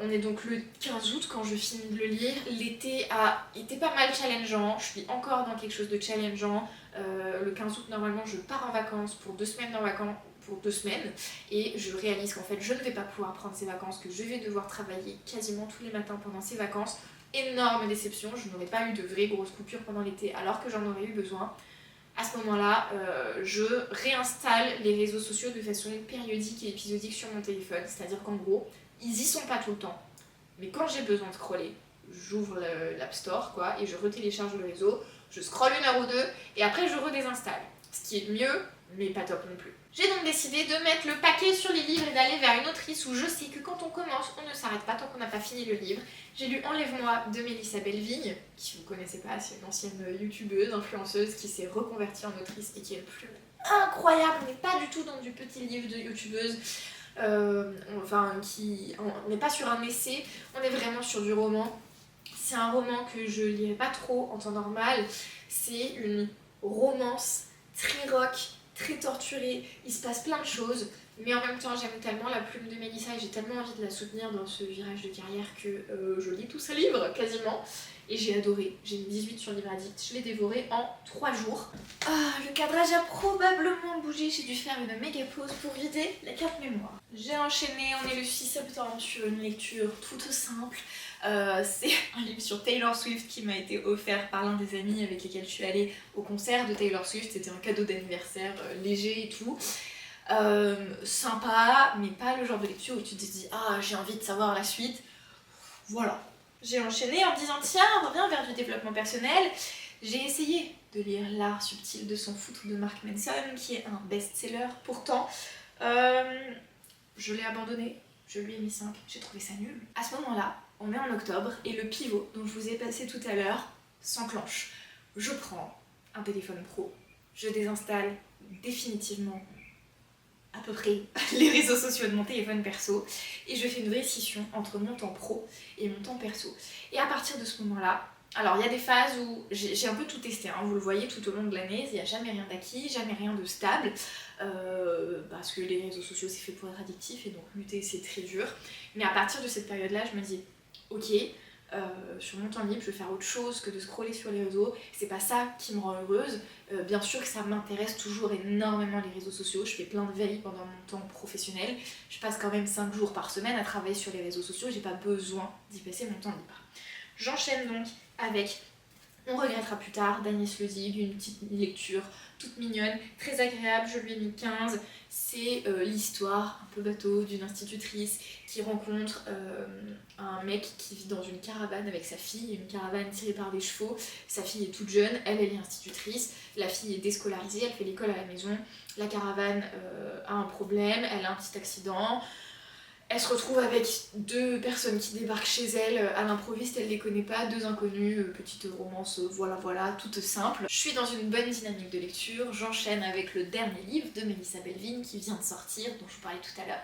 on est donc le 15 août quand je finis de le lire. L'été a été pas mal challengeant, je suis encore dans quelque chose de challengeant. Le 15 août, normalement, je pars en vacances pour 2 semaines et je réalise qu'en fait, je ne vais pas pouvoir prendre ces vacances, que je vais devoir travailler quasiment tous les matins pendant ces vacances. Énorme déception, je n'aurais pas eu de vraies grosses coupures pendant l'été alors que j'en aurais eu besoin. À ce moment-là, je réinstalle les réseaux sociaux de façon périodique et épisodique sur mon téléphone, c'est-à-dire qu'en gros, ils y sont pas tout le temps. Mais quand j'ai besoin de scroller, j'ouvre l'App Store quoi, et je retélécharge le réseau, je scrolle 1 heure ou 2 et après je redésinstalle. Ce qui est mieux, mais pas top non plus. J'ai donc décidé de mettre le paquet sur les livres et d'aller vers une autrice où je sais que quand on commence, on ne s'arrête pas tant qu'on n'a pas fini le livre. J'ai lu Enlève-moi de Mélissa Bellevigne, qui vous connaissez pas, c'est une ancienne youtubeuse, influenceuse qui s'est reconvertie en autrice et qui est le plus incroyable. On n'est pas du tout dans du petit livre de youtubeuse. On n'est pas sur un essai, on est vraiment sur du roman. C'est un roman que je lirai pas trop en temps normal. C'est une romance très rock, très torturée. Il se passe plein de choses, mais en même temps j'aime tellement la plume de Mélissa et j'ai tellement envie de la soutenir dans ce virage de carrière que je lis tous ses livres quasiment. Et j'ai adoré, j'ai mis 18 sur Livre Addict, je l'ai dévoré en 3 jours. Ah, le cadrage a probablement bougé, j'ai dû faire une méga pause pour vider la carte mémoire. J'ai enchaîné, on est le 6 septembre sur une lecture toute simple. C'est un livre sur Taylor Swift qui m'a été offert par l'un des amis avec lesquels je suis allée au concert de Taylor Swift. C'était un cadeau d'anniversaire léger et tout. Sympa, mais pas le genre de lecture où tu te dis « Ah, j'ai envie de savoir la suite ». Voilà. J'ai enchaîné en me disant « Tiens, on revient vers du développement personnel ». J'ai essayé de lire L'art subtil de s'en foutre de Mark Manson, qui est un best-seller. Pourtant, je l'ai abandonné, je lui ai mis 5, j'ai trouvé ça nul. À ce moment-là, on est en octobre et le pivot dont je vous ai passé tout à l'heure s'enclenche. Je prends un téléphone pro, je désinstalle définitivement à peu près les réseaux sociaux de mon téléphone perso et je fais une vraie scission entre mon temps pro et mon temps perso. Et à partir de ce moment-là, alors il y a des phases où j'ai un peu tout testé, hein, vous le voyez tout au long de l'année, il n'y a jamais rien d'acquis, jamais rien de stable, parce que les réseaux sociaux c'est fait pour être addictif et donc muter c'est très dur. Mais à partir de cette période-là, je me dis, ok, sur mon temps libre, je vais faire autre chose que de scroller sur les réseaux, c'est pas ça qui me rend heureuse. Bien sûr que ça m'intéresse toujours énormément les réseaux sociaux, je fais plein de veilles pendant mon temps professionnel, je passe quand même 5 jours par semaine à travailler sur les réseaux sociaux, j'ai pas besoin d'y passer mon temps libre. J'enchaîne donc avec On regrettera plus tard d'Agnès Lezig, une petite lecture toute mignonne, très agréable, je lui ai mis 15. C'est l'histoire un peu bateau d'une institutrice qui rencontre un mec qui vit dans une caravane avec sa fille, une caravane tirée par des chevaux. Sa fille est toute jeune, elle est institutrice, la fille est déscolarisée, elle fait l'école à la maison. La caravane a un problème, elle a un petit accident. Elle se retrouve avec 2 personnes qui débarquent chez elle à l'improviste, elle les connaît pas, 2 inconnus, petite romance, voilà, toute simple. Je suis dans une bonne dynamique de lecture, j'enchaîne avec le dernier livre de Melissa Belvin qui vient de sortir, dont je vous parlais tout à l'heure.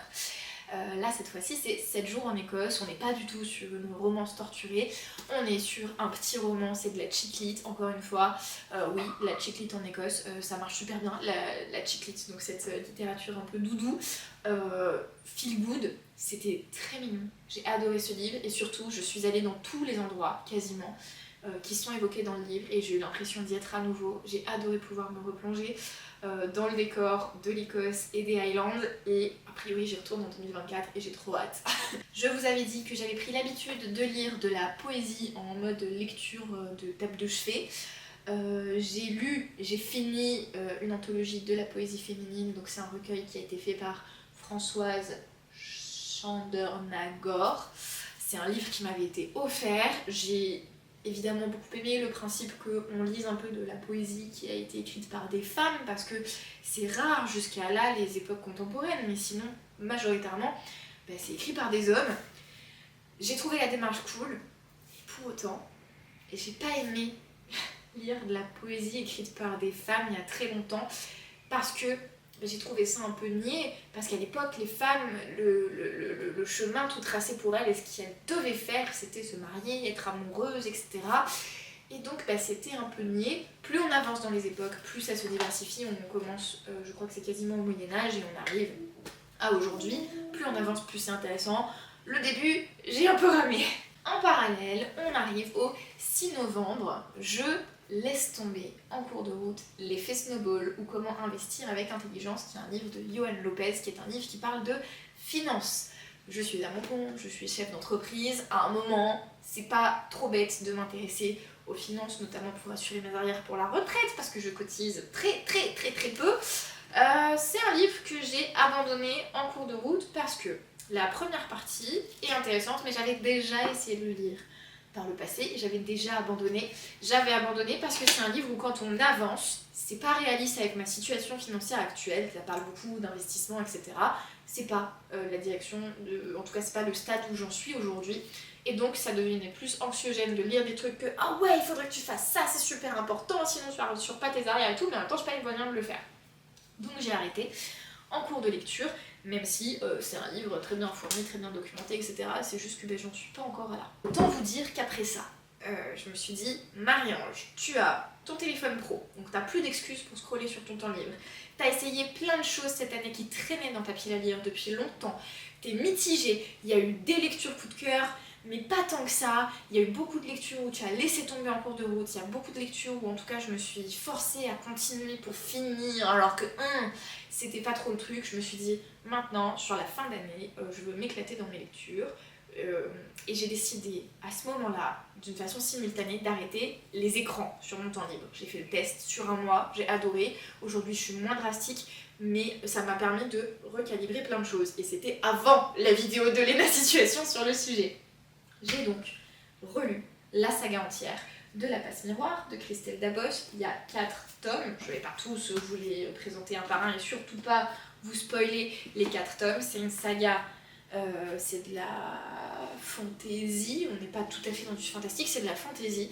Là cette fois-ci c'est 7 jours en Écosse, on n'est pas du tout sur une romance torturée, on est sur un petit roman, c'est de la chick lit, encore une fois, oui la chick lit en Écosse, ça marche super bien, la chick lit, donc cette littérature un peu doudou, feel good, c'était très mignon, j'ai adoré ce livre et surtout je suis allée dans tous les endroits quasiment qui sont évoqués dans le livre et j'ai eu l'impression d'y être à nouveau, j'ai adoré pouvoir me replonger dans le décor de l'Écosse et des Highlands et a priori j'y retourne en 2024 et j'ai trop hâte. Je vous avais dit que j'avais pris l'habitude de lire de la poésie en mode lecture de tape de chevet. J'ai fini une anthologie de la poésie féminine, donc c'est un recueil qui a été fait par Françoise Chandernagor. C'est un livre qui m'avait été offert, j'ai évidemment beaucoup aimé le principe qu'on lise un peu de la poésie qui a été écrite par des femmes parce que c'est rare jusqu'à là les époques contemporaines, mais sinon majoritairement c'est écrit par des hommes. J'ai trouvé la démarche cool et pour autant j'ai pas aimé lire de la poésie écrite par des femmes il y a très longtemps parce que j'ai trouvé ça un peu niais, parce qu'à l'époque, les femmes, le chemin tout tracé pour elles et ce qu'elles devaient faire, c'était se marier, être amoureuses, etc. Et donc c'était un peu niais. Plus on avance dans les époques, plus ça se diversifie, on commence, je crois que c'est quasiment au Moyen-Âge et on arrive à aujourd'hui. Plus on avance, plus c'est intéressant. Le début, j'ai un peu ramé. En parallèle, on arrive au 6 novembre, je laisse tomber en cours de route l'effet snowball ou comment investir avec intelligence, qui est un livre de Johan Lopez, qui est un livre qui parle de finance. Je suis à mon compte, je suis chef d'entreprise, à un moment, c'est pas trop bête de m'intéresser aux finances, notamment pour assurer mes arrières pour la retraite, parce que je cotise très peu. C'est un livre que j'ai abandonné en cours de route parce que la première partie est intéressante, mais j'avais déjà essayé de le lire par le passé et j'avais déjà abandonné. J'avais abandonné parce que c'est un livre où quand on avance, c'est pas réaliste avec ma situation financière actuelle, ça parle beaucoup d'investissement, etc. C'est pas la direction, en tout cas c'est pas le stade où j'en suis aujourd'hui. Et donc ça devenait plus anxiogène de lire des trucs que ah ouais il faudrait que tu fasses ça, c'est super important, sinon tu n'assures pas tes arrières et tout, mais en même temps j'ai pas les moyens de le faire. Donc j'ai arrêté en cours de lecture, même si c'est un livre très bien fourni, très bien documenté, etc. C'est juste que j'en suis pas encore là. Autant vous dire qu'après ça, je me suis dit, Marie-Ange, tu as ton téléphone pro, donc t'as plus d'excuses pour scroller sur ton temps libre. T'as essayé plein de choses cette année qui traînaient dans ta pile à lire depuis longtemps. T'es mitigée, il y a eu des lectures coup de cœur, mais pas tant que ça. Il y a eu beaucoup de lectures où tu as laissé tomber en cours de route, il y a beaucoup de lectures où en tout cas je me suis forcée à continuer pour finir, alors que c'était pas trop le truc. Je me suis dit, maintenant, sur la fin d'année, je veux m'éclater dans mes lectures. Et j'ai décidé à ce moment-là, d'une façon simultanée, d'arrêter les écrans sur mon temps libre. J'ai fait le test sur un mois, j'ai adoré. Aujourd'hui, je suis moins drastique, mais ça m'a permis de recalibrer plein de choses. Et c'était avant la vidéo de Léna Situation sur le sujet. J'ai donc relu la saga entière de La Passe Miroir de Christelle Dabos. Il y a 4 tomes, je ne vais pas tous vous les présenter un par un et surtout pas vous spoiler les 4 tomes. C'est une saga, c'est de la fantaisie, on n'est pas tout à fait dans du fantastique, c'est de la fantaisie.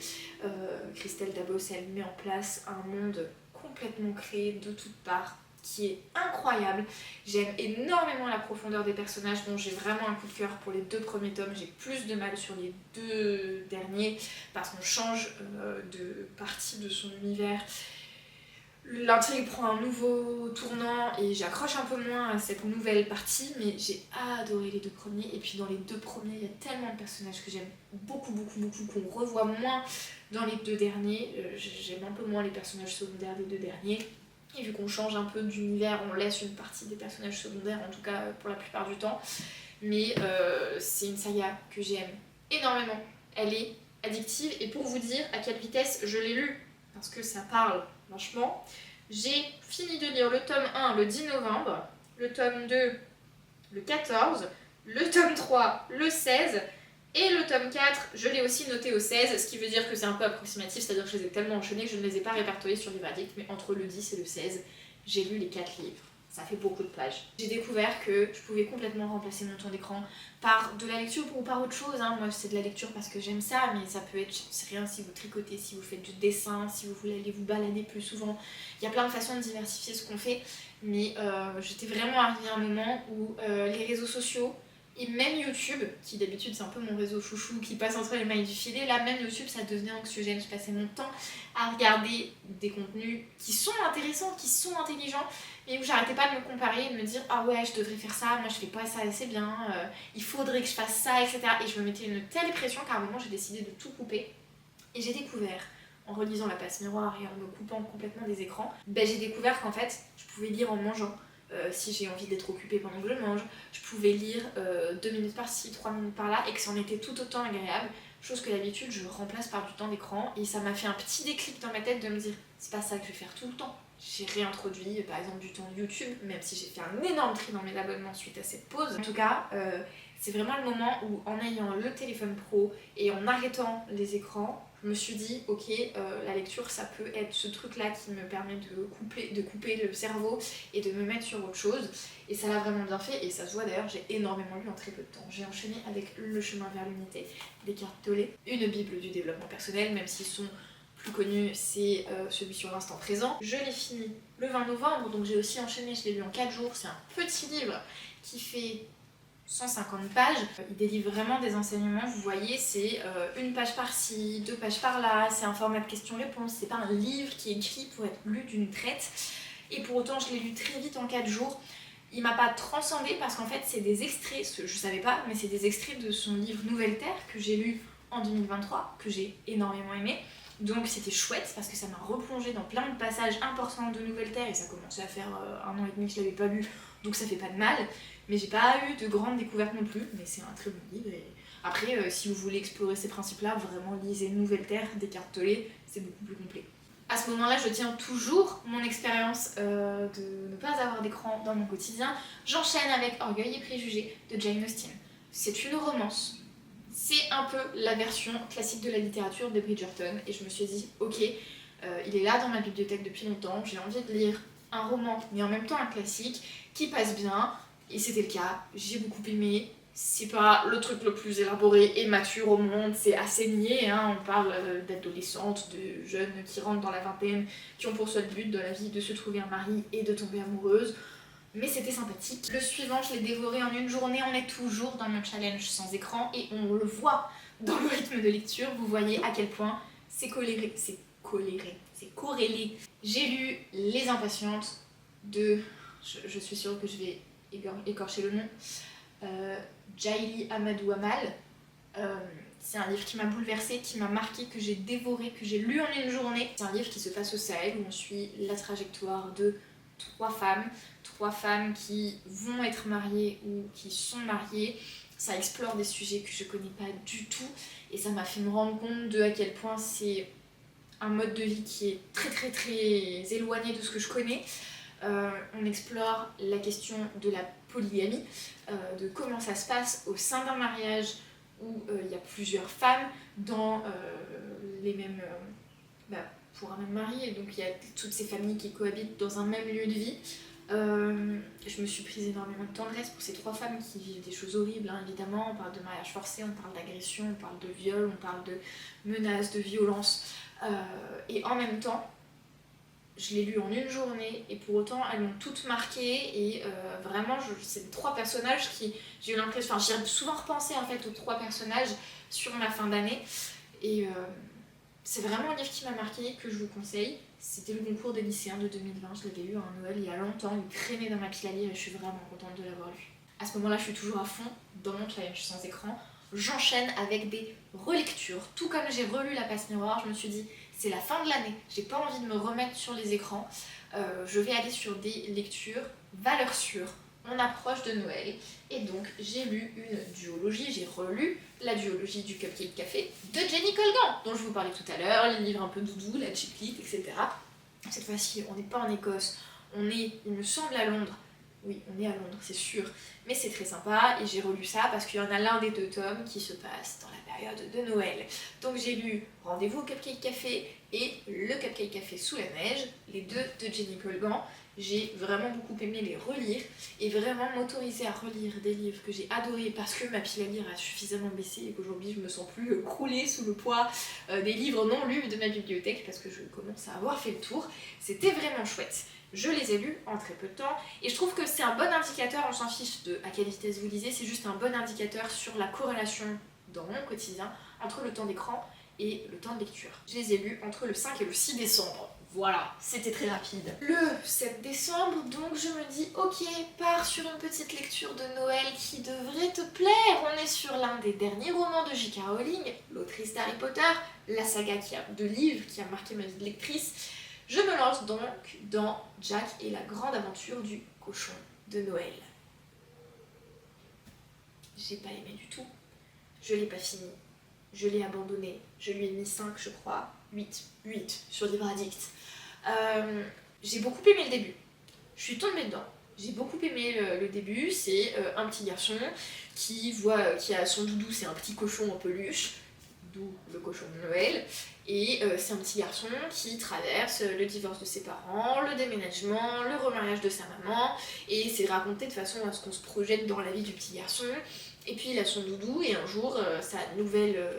Christelle Dabos, elle met en place un monde complètement créé de toutes parts, qui est incroyable. J'aime énormément la profondeur des personnages, dont j'ai vraiment un coup de cœur pour les 2 premiers tomes. J'ai plus de mal sur les 2 derniers parce qu'on change de partie de son univers. L'intrigue prend un nouveau tournant et j'accroche un peu moins à cette nouvelle partie, mais j'ai adoré les 2 premiers. Et puis dans les 2 premiers, il y a tellement de personnages que j'aime beaucoup, qu'on revoit moins dans les 2 derniers. J'aime un peu moins les personnages secondaires des 2 derniers. Et vu qu'on change un peu d'univers, on laisse une partie des personnages secondaires, en tout cas pour la plupart du temps. Mais c'est une saga que j'aime énormément. Elle est addictive. Et pour vous dire à quelle vitesse je l'ai lue, parce que ça parle vachement, j'ai fini de lire le tome 1 le 10 novembre, le tome 2 le 14, le tome 3 le 16, et le tome 4, je l'ai aussi noté au 16, ce qui veut dire que c'est un peu approximatif, c'est-à-dire que je les ai tellement enchaînés que je ne les ai pas répertoriés sur Livre Addict, mais entre le 10 et le 16, j'ai lu les 4 livres. Ça fait beaucoup de pages. J'ai découvert que je pouvais complètement remplacer mon temps d'écran par de la lecture ou par autre chose. Moi, c'est de la lecture parce que j'aime ça, mais ça peut être, c'est rien, si vous tricotez, si vous faites du dessin, si vous voulez aller vous balader plus souvent. Il y a plein de façons de diversifier ce qu'on fait, mais j'étais vraiment arrivée à un moment où les réseaux sociaux, et même YouTube, qui d'habitude c'est un peu mon réseau chouchou qui passe entre les mailles du filet, là même YouTube ça devenait anxiogène. Je passais mon temps à regarder des contenus qui sont intéressants, qui sont intelligents, mais où j'arrêtais pas de me comparer et de me dire ah ouais je devrais faire ça, moi je fais pas ça assez bien, il faudrait que je fasse ça, etc. Et je me mettais une telle pression qu'à un moment j'ai décidé de tout couper. Et j'ai découvert, en relisant La Passe Miroir et en me coupant complètement des écrans, j'ai découvert qu'en fait je pouvais lire en mangeant. Si j'ai envie d'être occupée pendant que je mange, je pouvais lire 2 minutes par-ci, 3 minutes par-là, et que c'en était tout autant agréable, chose que d'habitude je remplace par du temps d'écran, et ça m'a fait un petit déclic dans ma tête de me dire c'est pas ça que je vais faire tout le temps. J'ai réintroduit par exemple du temps YouTube, même si j'ai fait un énorme tri dans mes abonnements suite à cette pause. En tout cas, c'est vraiment le moment où en ayant le téléphone pro et en arrêtant les écrans, je me suis dit ok, la lecture ça peut être ce truc là qui me permet de couper le cerveau et de me mettre sur autre chose, et ça l'a vraiment bien fait. Et ça se voit d'ailleurs, j'ai énormément lu en très peu de temps. J'ai enchaîné avec Le Chemin vers l'Unité d'Eckhart Tolle, une bible du développement personnel, même si son plus connu c'est celui sur l'instant présent. Je l'ai fini le 20 novembre, donc j'ai aussi enchaîné, je l'ai lu en 4 jours. C'est un petit livre qui fait 150 pages, il délivre vraiment des enseignements, vous voyez, c'est une page par-ci, 2 pages par-là, c'est un format de questions-réponses, c'est pas un livre qui est écrit pour être lu d'une traite, et pour autant je l'ai lu très vite en 4 jours. Il m'a pas transcendé parce qu'en fait c'est des extraits, je savais pas, mais c'est des extraits de son livre Nouvelle Terre que j'ai lu en 2023, que j'ai énormément aimé. Donc c'était chouette parce que ça m'a replongé dans plein de passages importants de Nouvelle Terre, et ça commençait à faire 1 an et demi que je l'avais pas lu, donc ça fait pas de mal. Mais j'ai pas eu de grandes découvertes non plus, mais c'est un très bon livre. Et après, si vous voulez explorer ces principes-là, vraiment lisez Nouvelle Terre d'Eckhart Tolle, c'est beaucoup plus complet. À ce moment-là, je tiens toujours mon expérience de ne pas avoir d'écran dans mon quotidien. J'enchaîne avec Orgueil et Préjugés de Jane Austen. C'est une romance. C'est un peu la version classique de la littérature de Bridgerton, et je me suis dit, ok, il est là dans ma bibliothèque depuis longtemps, j'ai envie de lire un roman, mais en même temps un classique, qui passe bien, et c'était le cas, j'ai beaucoup aimé, c'est pas le truc le plus élaboré et mature au monde, c'est assez niais, hein. On parle d'adolescentes, de jeunes qui rentrent dans la vingtaine, qui ont pour seul but dans la vie de se trouver un mari et de tomber amoureuse. Mais c'était sympathique. Le suivant, je l'ai dévoré en une journée, on est toujours dans mon challenge sans écran et on le voit dans le rythme de lecture. Vous voyez à quel point c'est corrélé. J'ai lu Les Impatientes de... Je suis sûre que je vais écorcher le nom. Jaili Amadou Amal. C'est un livre qui m'a bouleversée, qui m'a marquée, que j'ai dévoré, que j'ai lu en une journée. C'est un livre qui se passe au Sahel où on suit la trajectoire de trois femmes qui vont être mariées ou qui sont mariées. Ça explore des sujets que je connais pas du tout et ça m'a fait me rendre compte de à quel point c'est un mode de vie qui est très éloigné de ce que je connais. On explore la question de la polygamie, de comment ça se passe au sein d'un mariage où il y a plusieurs femmes dans les mêmes... pour un même mari, et donc il y a toutes ces familles qui cohabitent dans un même lieu de vie. Je me suis prise énormément de tendresse pour ces trois femmes qui vivent des choses horribles, hein, évidemment. On parle de mariage forcé, on parle d'agression, on parle de viol, on parle de menaces, de violence. Et en même temps, je l'ai lu en une journée et pour autant elles m'ont toutes marquée et vraiment c'est trois personnages qui j'ai eu l'impression, j'y ai souvent repensé en fait aux trois personnages sur ma fin d'année et c'est vraiment un livre qui m'a marqué, que je vous conseille. C'était le concours des lycéens de 2020, je l'avais lu à un Noël il y a longtemps, il traînait dans ma pile à lire et je suis vraiment contente de l'avoir lu. À ce moment-là je suis toujours à fond dans mon challenge sans écran, j'enchaîne avec des relectures, tout comme j'ai relu La Passe Miroir, je me suis dit c'est la fin de l'année, j'ai pas envie de me remettre sur les écrans, je vais aller sur des lectures valeurs sûres. On approche de Noël et donc j'ai lu une duologie, j'ai relu la duologie du Cupcake Café de Jenny Colgan, dont je vous parlais tout à l'heure, les livres un peu doudous, la chiclite, etc. Cette fois-ci, on n'est pas en Écosse, on est, il me semble, à Londres. Oui, on est à Londres, c'est sûr, mais c'est très sympa et j'ai relu ça parce qu'il y en a l'un des deux tomes qui se passe dans la période de Noël. Donc j'ai lu Rendez-vous au Cupcake Café et Le Cupcake Café sous la neige, les deux de Jenny Colgan. J'ai vraiment beaucoup aimé les relire et vraiment m'autoriser à relire des livres que j'ai adorés parce que ma pile à lire a suffisamment baissé et qu'aujourd'hui je me sens plus croulée sous le poids des livres non lus de ma bibliothèque parce que je commence à avoir fait le tour. C'était vraiment chouette. Je les ai lus en très peu de temps et je trouve que c'est un bon indicateur, on s'en fiche de à quelle vitesse vous lisez, c'est juste un bon indicateur sur la corrélation dans mon quotidien entre le temps d'écran et le temps de lecture. Je les ai lus entre le 5 et le 6 décembre. Voilà, c'était très rapide. Le 7 décembre, donc je me dis ok, pars sur une petite lecture de Noël qui devrait te plaire. On est sur l'un des derniers romans de J.K. Rowling, l'autrice d'Harry Potter, la saga de livres qui a marqué ma vie de lectrice. Je me lance donc dans Jack et la grande aventure du cochon de Noël. J'ai pas aimé du tout. Je l'ai pas fini. Je l'ai abandonné. Je lui ai mis 5, je crois. 8 sur Livre Addict. J'ai beaucoup aimé le début. Je suis tombée dedans. J'ai beaucoup aimé le début. C'est un petit garçon qui a son doudou, c'est un petit cochon en peluche, d'où le cochon de Noël. Et c'est un petit garçon qui traverse le divorce de ses parents, le déménagement, le remariage de sa maman. Et c'est raconté de façon à ce qu'on se projette dans la vie du petit garçon. Et puis il a son doudou et un jour, sa nouvelle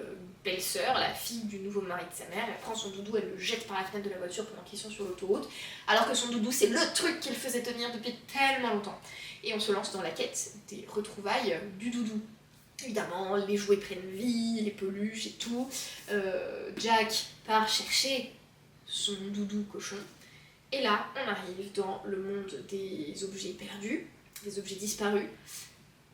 belle-sœur, la fille du nouveau mari de sa mère, elle prend son doudou, elle le jette par la fenêtre de la voiture pendant qu'ils sont sur l'autoroute, alors que son doudou c'est le truc qu'elle faisait tenir depuis tellement longtemps. Et on se lance dans la quête des retrouvailles du doudou. Évidemment, les jouets prennent vie, les peluches et tout. Jack part chercher son doudou cochon. Et là, on arrive dans le monde des objets perdus, des objets disparus.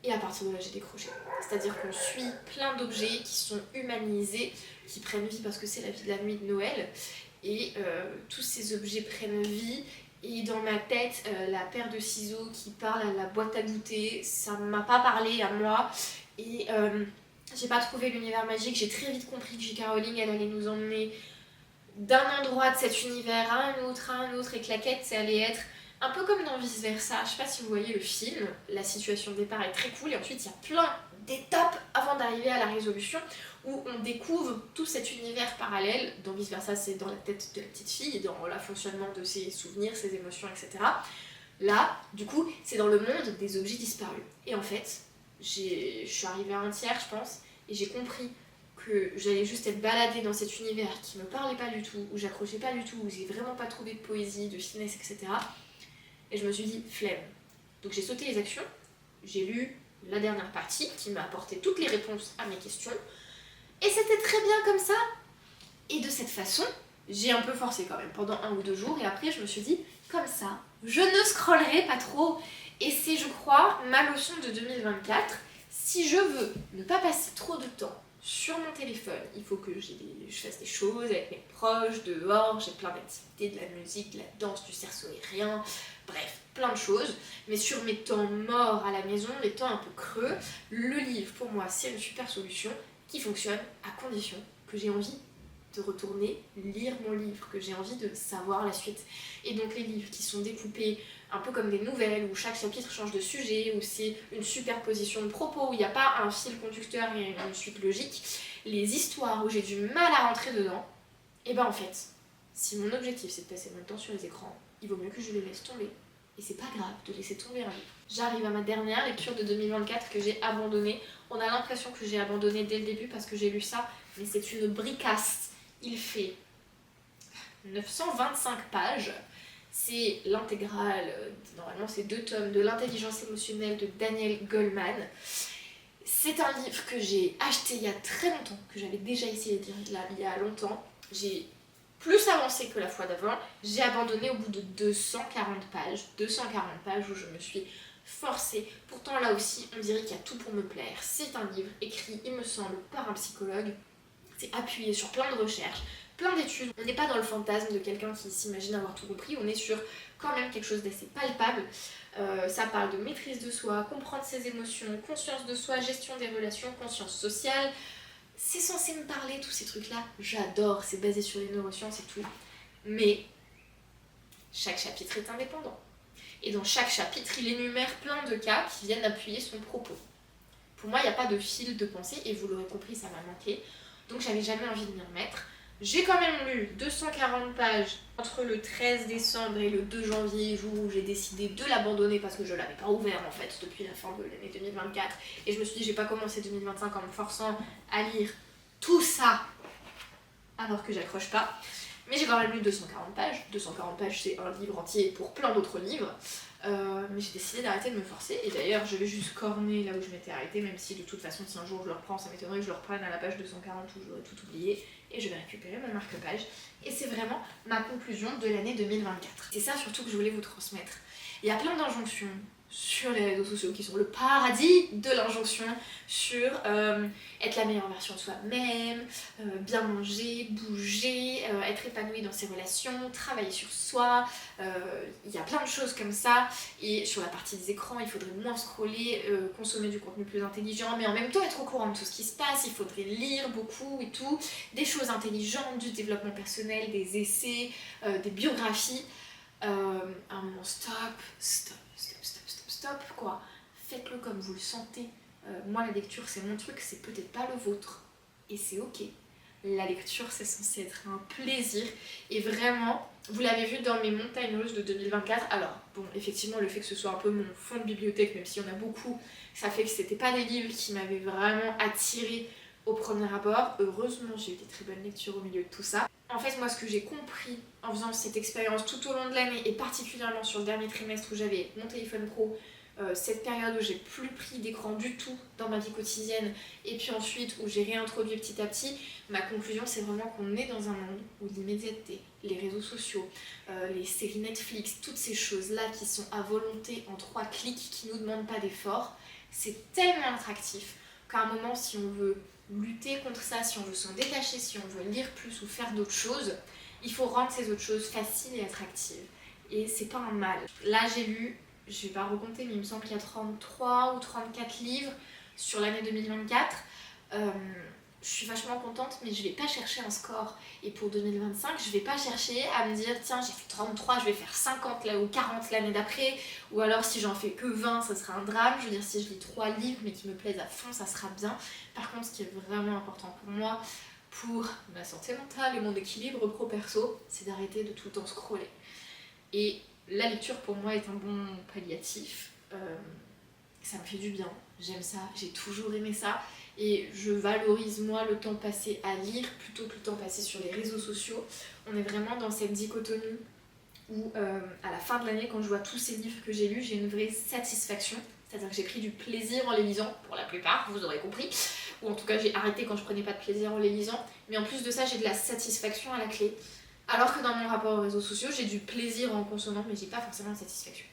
Et à partir de là, j'ai décroché. C'est-à-dire qu'on suit plein d'objets qui sont humanisés, qui prennent vie parce que c'est la nuit de Noël. Et tous ces objets prennent vie. Et dans ma tête, la paire de ciseaux qui parle à la boîte à goûter, ça m'a pas parlé à moi. Et j'ai pas trouvé l'univers magique. J'ai très vite compris que J.K. Rowling, elle allait nous emmener d'un endroit de cet univers à un autre, et que la quête, ça allait être un peu comme dans Vice Versa. Je sais pas si vous voyez le film, la situation de départ est très cool et ensuite il y a plein d'étapes avant d'arriver à la résolution où on découvre tout cet univers parallèle. Dans Vice Versa, c'est dans la tête de la petite fille, dans le fonctionnement de ses souvenirs, ses émotions, etc. Là, du coup, c'est dans le monde des objets disparus. Et en fait, je suis arrivée à un tiers, je pense, et j'ai compris que j'allais juste être baladée dans cet univers qui me parlait pas du tout, où j'accrochais pas du tout, où j'ai vraiment pas trouvé de poésie, de finesse, etc. Et je me suis dit, flemme. Donc j'ai sauté les actions, j'ai lu la dernière partie qui m'a apporté toutes les réponses à mes questions, et c'était très bien comme ça. Et de cette façon, j'ai un peu forcé quand même pendant 1 ou 2 jours, et après je me suis dit, comme ça, je ne scrollerai pas trop. Et c'est, je crois, ma leçon de 2024. Si je veux ne pas passer trop de temps sur mon téléphone, il faut que je fasse des choses avec mes proches, dehors, j'ai plein d'activités, de la musique, de la danse, du cerceau aérien, bref, plein de choses. Mais sur mes temps morts à la maison, les temps un peu creux, le livre, pour moi, c'est une super solution qui fonctionne à condition que j'ai envie de retourner lire mon livre, que j'ai envie de savoir la suite. Et donc les livres qui sont découpés un peu comme des nouvelles, où chaque chapitre change de sujet, où c'est une superposition de propos, où il n'y a pas un fil conducteur et une suite logique, les histoires où j'ai du mal à rentrer dedans, et ben en fait, si mon objectif c'est de passer mon temps sur les écrans, il vaut mieux que je les laisse tomber. Et c'est pas grave de laisser tomber un livre. J'arrive à ma dernière lecture de 2024 que j'ai abandonnée. On a l'impression que j'ai abandonné dès le début parce que j'ai lu ça, mais c'est une bricasse. Il fait 925 pages. C'est l'intégrale, normalement c'est 2 tomes, de l'intelligence émotionnelle de Daniel Goleman. C'est un livre que j'ai acheté il y a très longtemps, que j'avais déjà essayé de lire il y a longtemps. J'ai plus avancé que la fois d'avant. J'ai abandonné au bout de 240 pages. 240 pages où je me suis forcée. Pourtant là aussi, on dirait qu'il y a tout pour me plaire. C'est un livre écrit, il me semble, par un psychologue. C'est appuyé sur plein de recherches, plein d'études. On n'est pas dans le fantasme de quelqu'un qui s'imagine avoir tout compris, on est sur quand même quelque chose d'assez palpable. Ça parle de maîtrise de soi, comprendre ses émotions, conscience de soi, gestion des relations, conscience sociale. C'est censé me parler, tous ces trucs-là. J'adore, c'est basé sur les neurosciences et tout. Mais chaque chapitre est indépendant. Et dans chaque chapitre, il énumère plein de cas qui viennent appuyer son propos. Pour moi, il n'y a pas de fil de pensée, et vous l'aurez compris, ça m'a manqué. Donc j'avais jamais envie de m'y remettre. J'ai quand même lu 240 pages entre le 13 décembre et le 2 janvier, jour où j'ai décidé de l'abandonner parce que je l'avais pas ouvert en fait depuis la fin de l'année 2024. Et je me suis dit, j'ai pas commencé 2025 en me forçant à lire tout ça alors que j'accroche pas. Mais j'ai quand même lu 240 pages. 240 pages, c'est un livre entier pour plein d'autres livres. Mais j'ai décidé d'arrêter de me forcer. Et d'ailleurs, je vais juste corner là où je m'étais arrêtée, même si de toute façon, si un jour je le reprends, ça m'étonnerait que je le reprenne à la page 240 où j'aurais tout oublié. Et je vais récupérer mon marque-page. Et c'est vraiment ma conclusion de l'année 2024. C'est ça surtout que je voulais vous transmettre. Il y a plein d'injonctions sur les réseaux sociaux qui sont le paradis de l'injonction sur être la meilleure version de soi-même, bien manger, bouger, être épanoui dans ses relations, travailler sur soi. Il y a plein de choses comme ça. Et sur la partie des écrans, il faudrait moins scroller, consommer du contenu plus intelligent, mais en même temps être au courant de tout ce qui se passe. Il faudrait lire beaucoup et tout, des choses intelligentes, du développement personnel, des essais, des biographies. À un moment, stop, quoi. Faites-le comme vous le sentez. Moi, la lecture, c'est mon truc, c'est peut-être pas le vôtre. Et c'est ok. La lecture, c'est censé être un plaisir. Et vraiment, vous l'avez vu dans mes montagnes russes de 2024. Alors, bon, effectivement, le fait que ce soit un peu mon fond de bibliothèque, même s'il y en a beaucoup, ça fait que c'était pas des livres qui m'avaient vraiment attirée au premier abord. Heureusement, j'ai eu des très bonnes lectures au milieu de tout ça. En fait, moi, ce que j'ai compris en faisant cette expérience tout au long de l'année, et particulièrement sur le dernier trimestre où j'avais mon téléphone pro, cette période où j'ai plus pris d'écran du tout dans ma vie quotidienne, et puis ensuite où j'ai réintroduit petit à petit, ma conclusion c'est vraiment qu'on est dans un monde où l'immédiateté, les réseaux sociaux, les séries Netflix, toutes ces choses-là qui sont à volonté en 3 clics, qui nous demandent pas d'effort, c'est tellement attractif qu'à un moment, si on veut lutter contre ça, si on veut s'en détacher, si on veut lire plus ou faire d'autres choses, il faut rendre ces autres choses faciles et attractives. Et c'est pas un mal. Là, j'ai lu, je vais pas recompter, mais il me semble qu'il y a 33 ou 34 livres sur l'année 2024. Je suis vachement contente, mais je vais pas chercher un score. Et pour 2025, je vais pas chercher à me dire tiens, j'ai fait 33, je vais faire 50 là, ou 40 l'année d'après. Ou alors si j'en fais que 20, ça sera un drame. Je veux dire, si je lis 3 livres mais qui me plaisent à fond, ça sera bien. Par contre, ce qui est vraiment important pour moi, pour ma santé mentale et mon équilibre pro-perso, c'est d'arrêter de tout le temps scroller. Et la lecture pour moi est un bon palliatif. ça me fait du bien, j'aime ça, j'ai toujours aimé ça. Et je valorise moi le temps passé à lire plutôt que le temps passé sur les réseaux sociaux. On est vraiment dans cette dichotomie où à la fin de l'année, quand je vois tous ces livres que j'ai lus, j'ai une vraie satisfaction. C'est-à-dire que j'ai pris du plaisir en les lisant, pour la plupart, vous aurez compris. Ou en tout cas j'ai arrêté quand je prenais pas de plaisir en les lisant. Mais en plus de ça, j'ai de la satisfaction à la clé. Alors que dans mon rapport aux réseaux sociaux, j'ai du plaisir en consommant, mais j'ai pas forcément de satisfaction.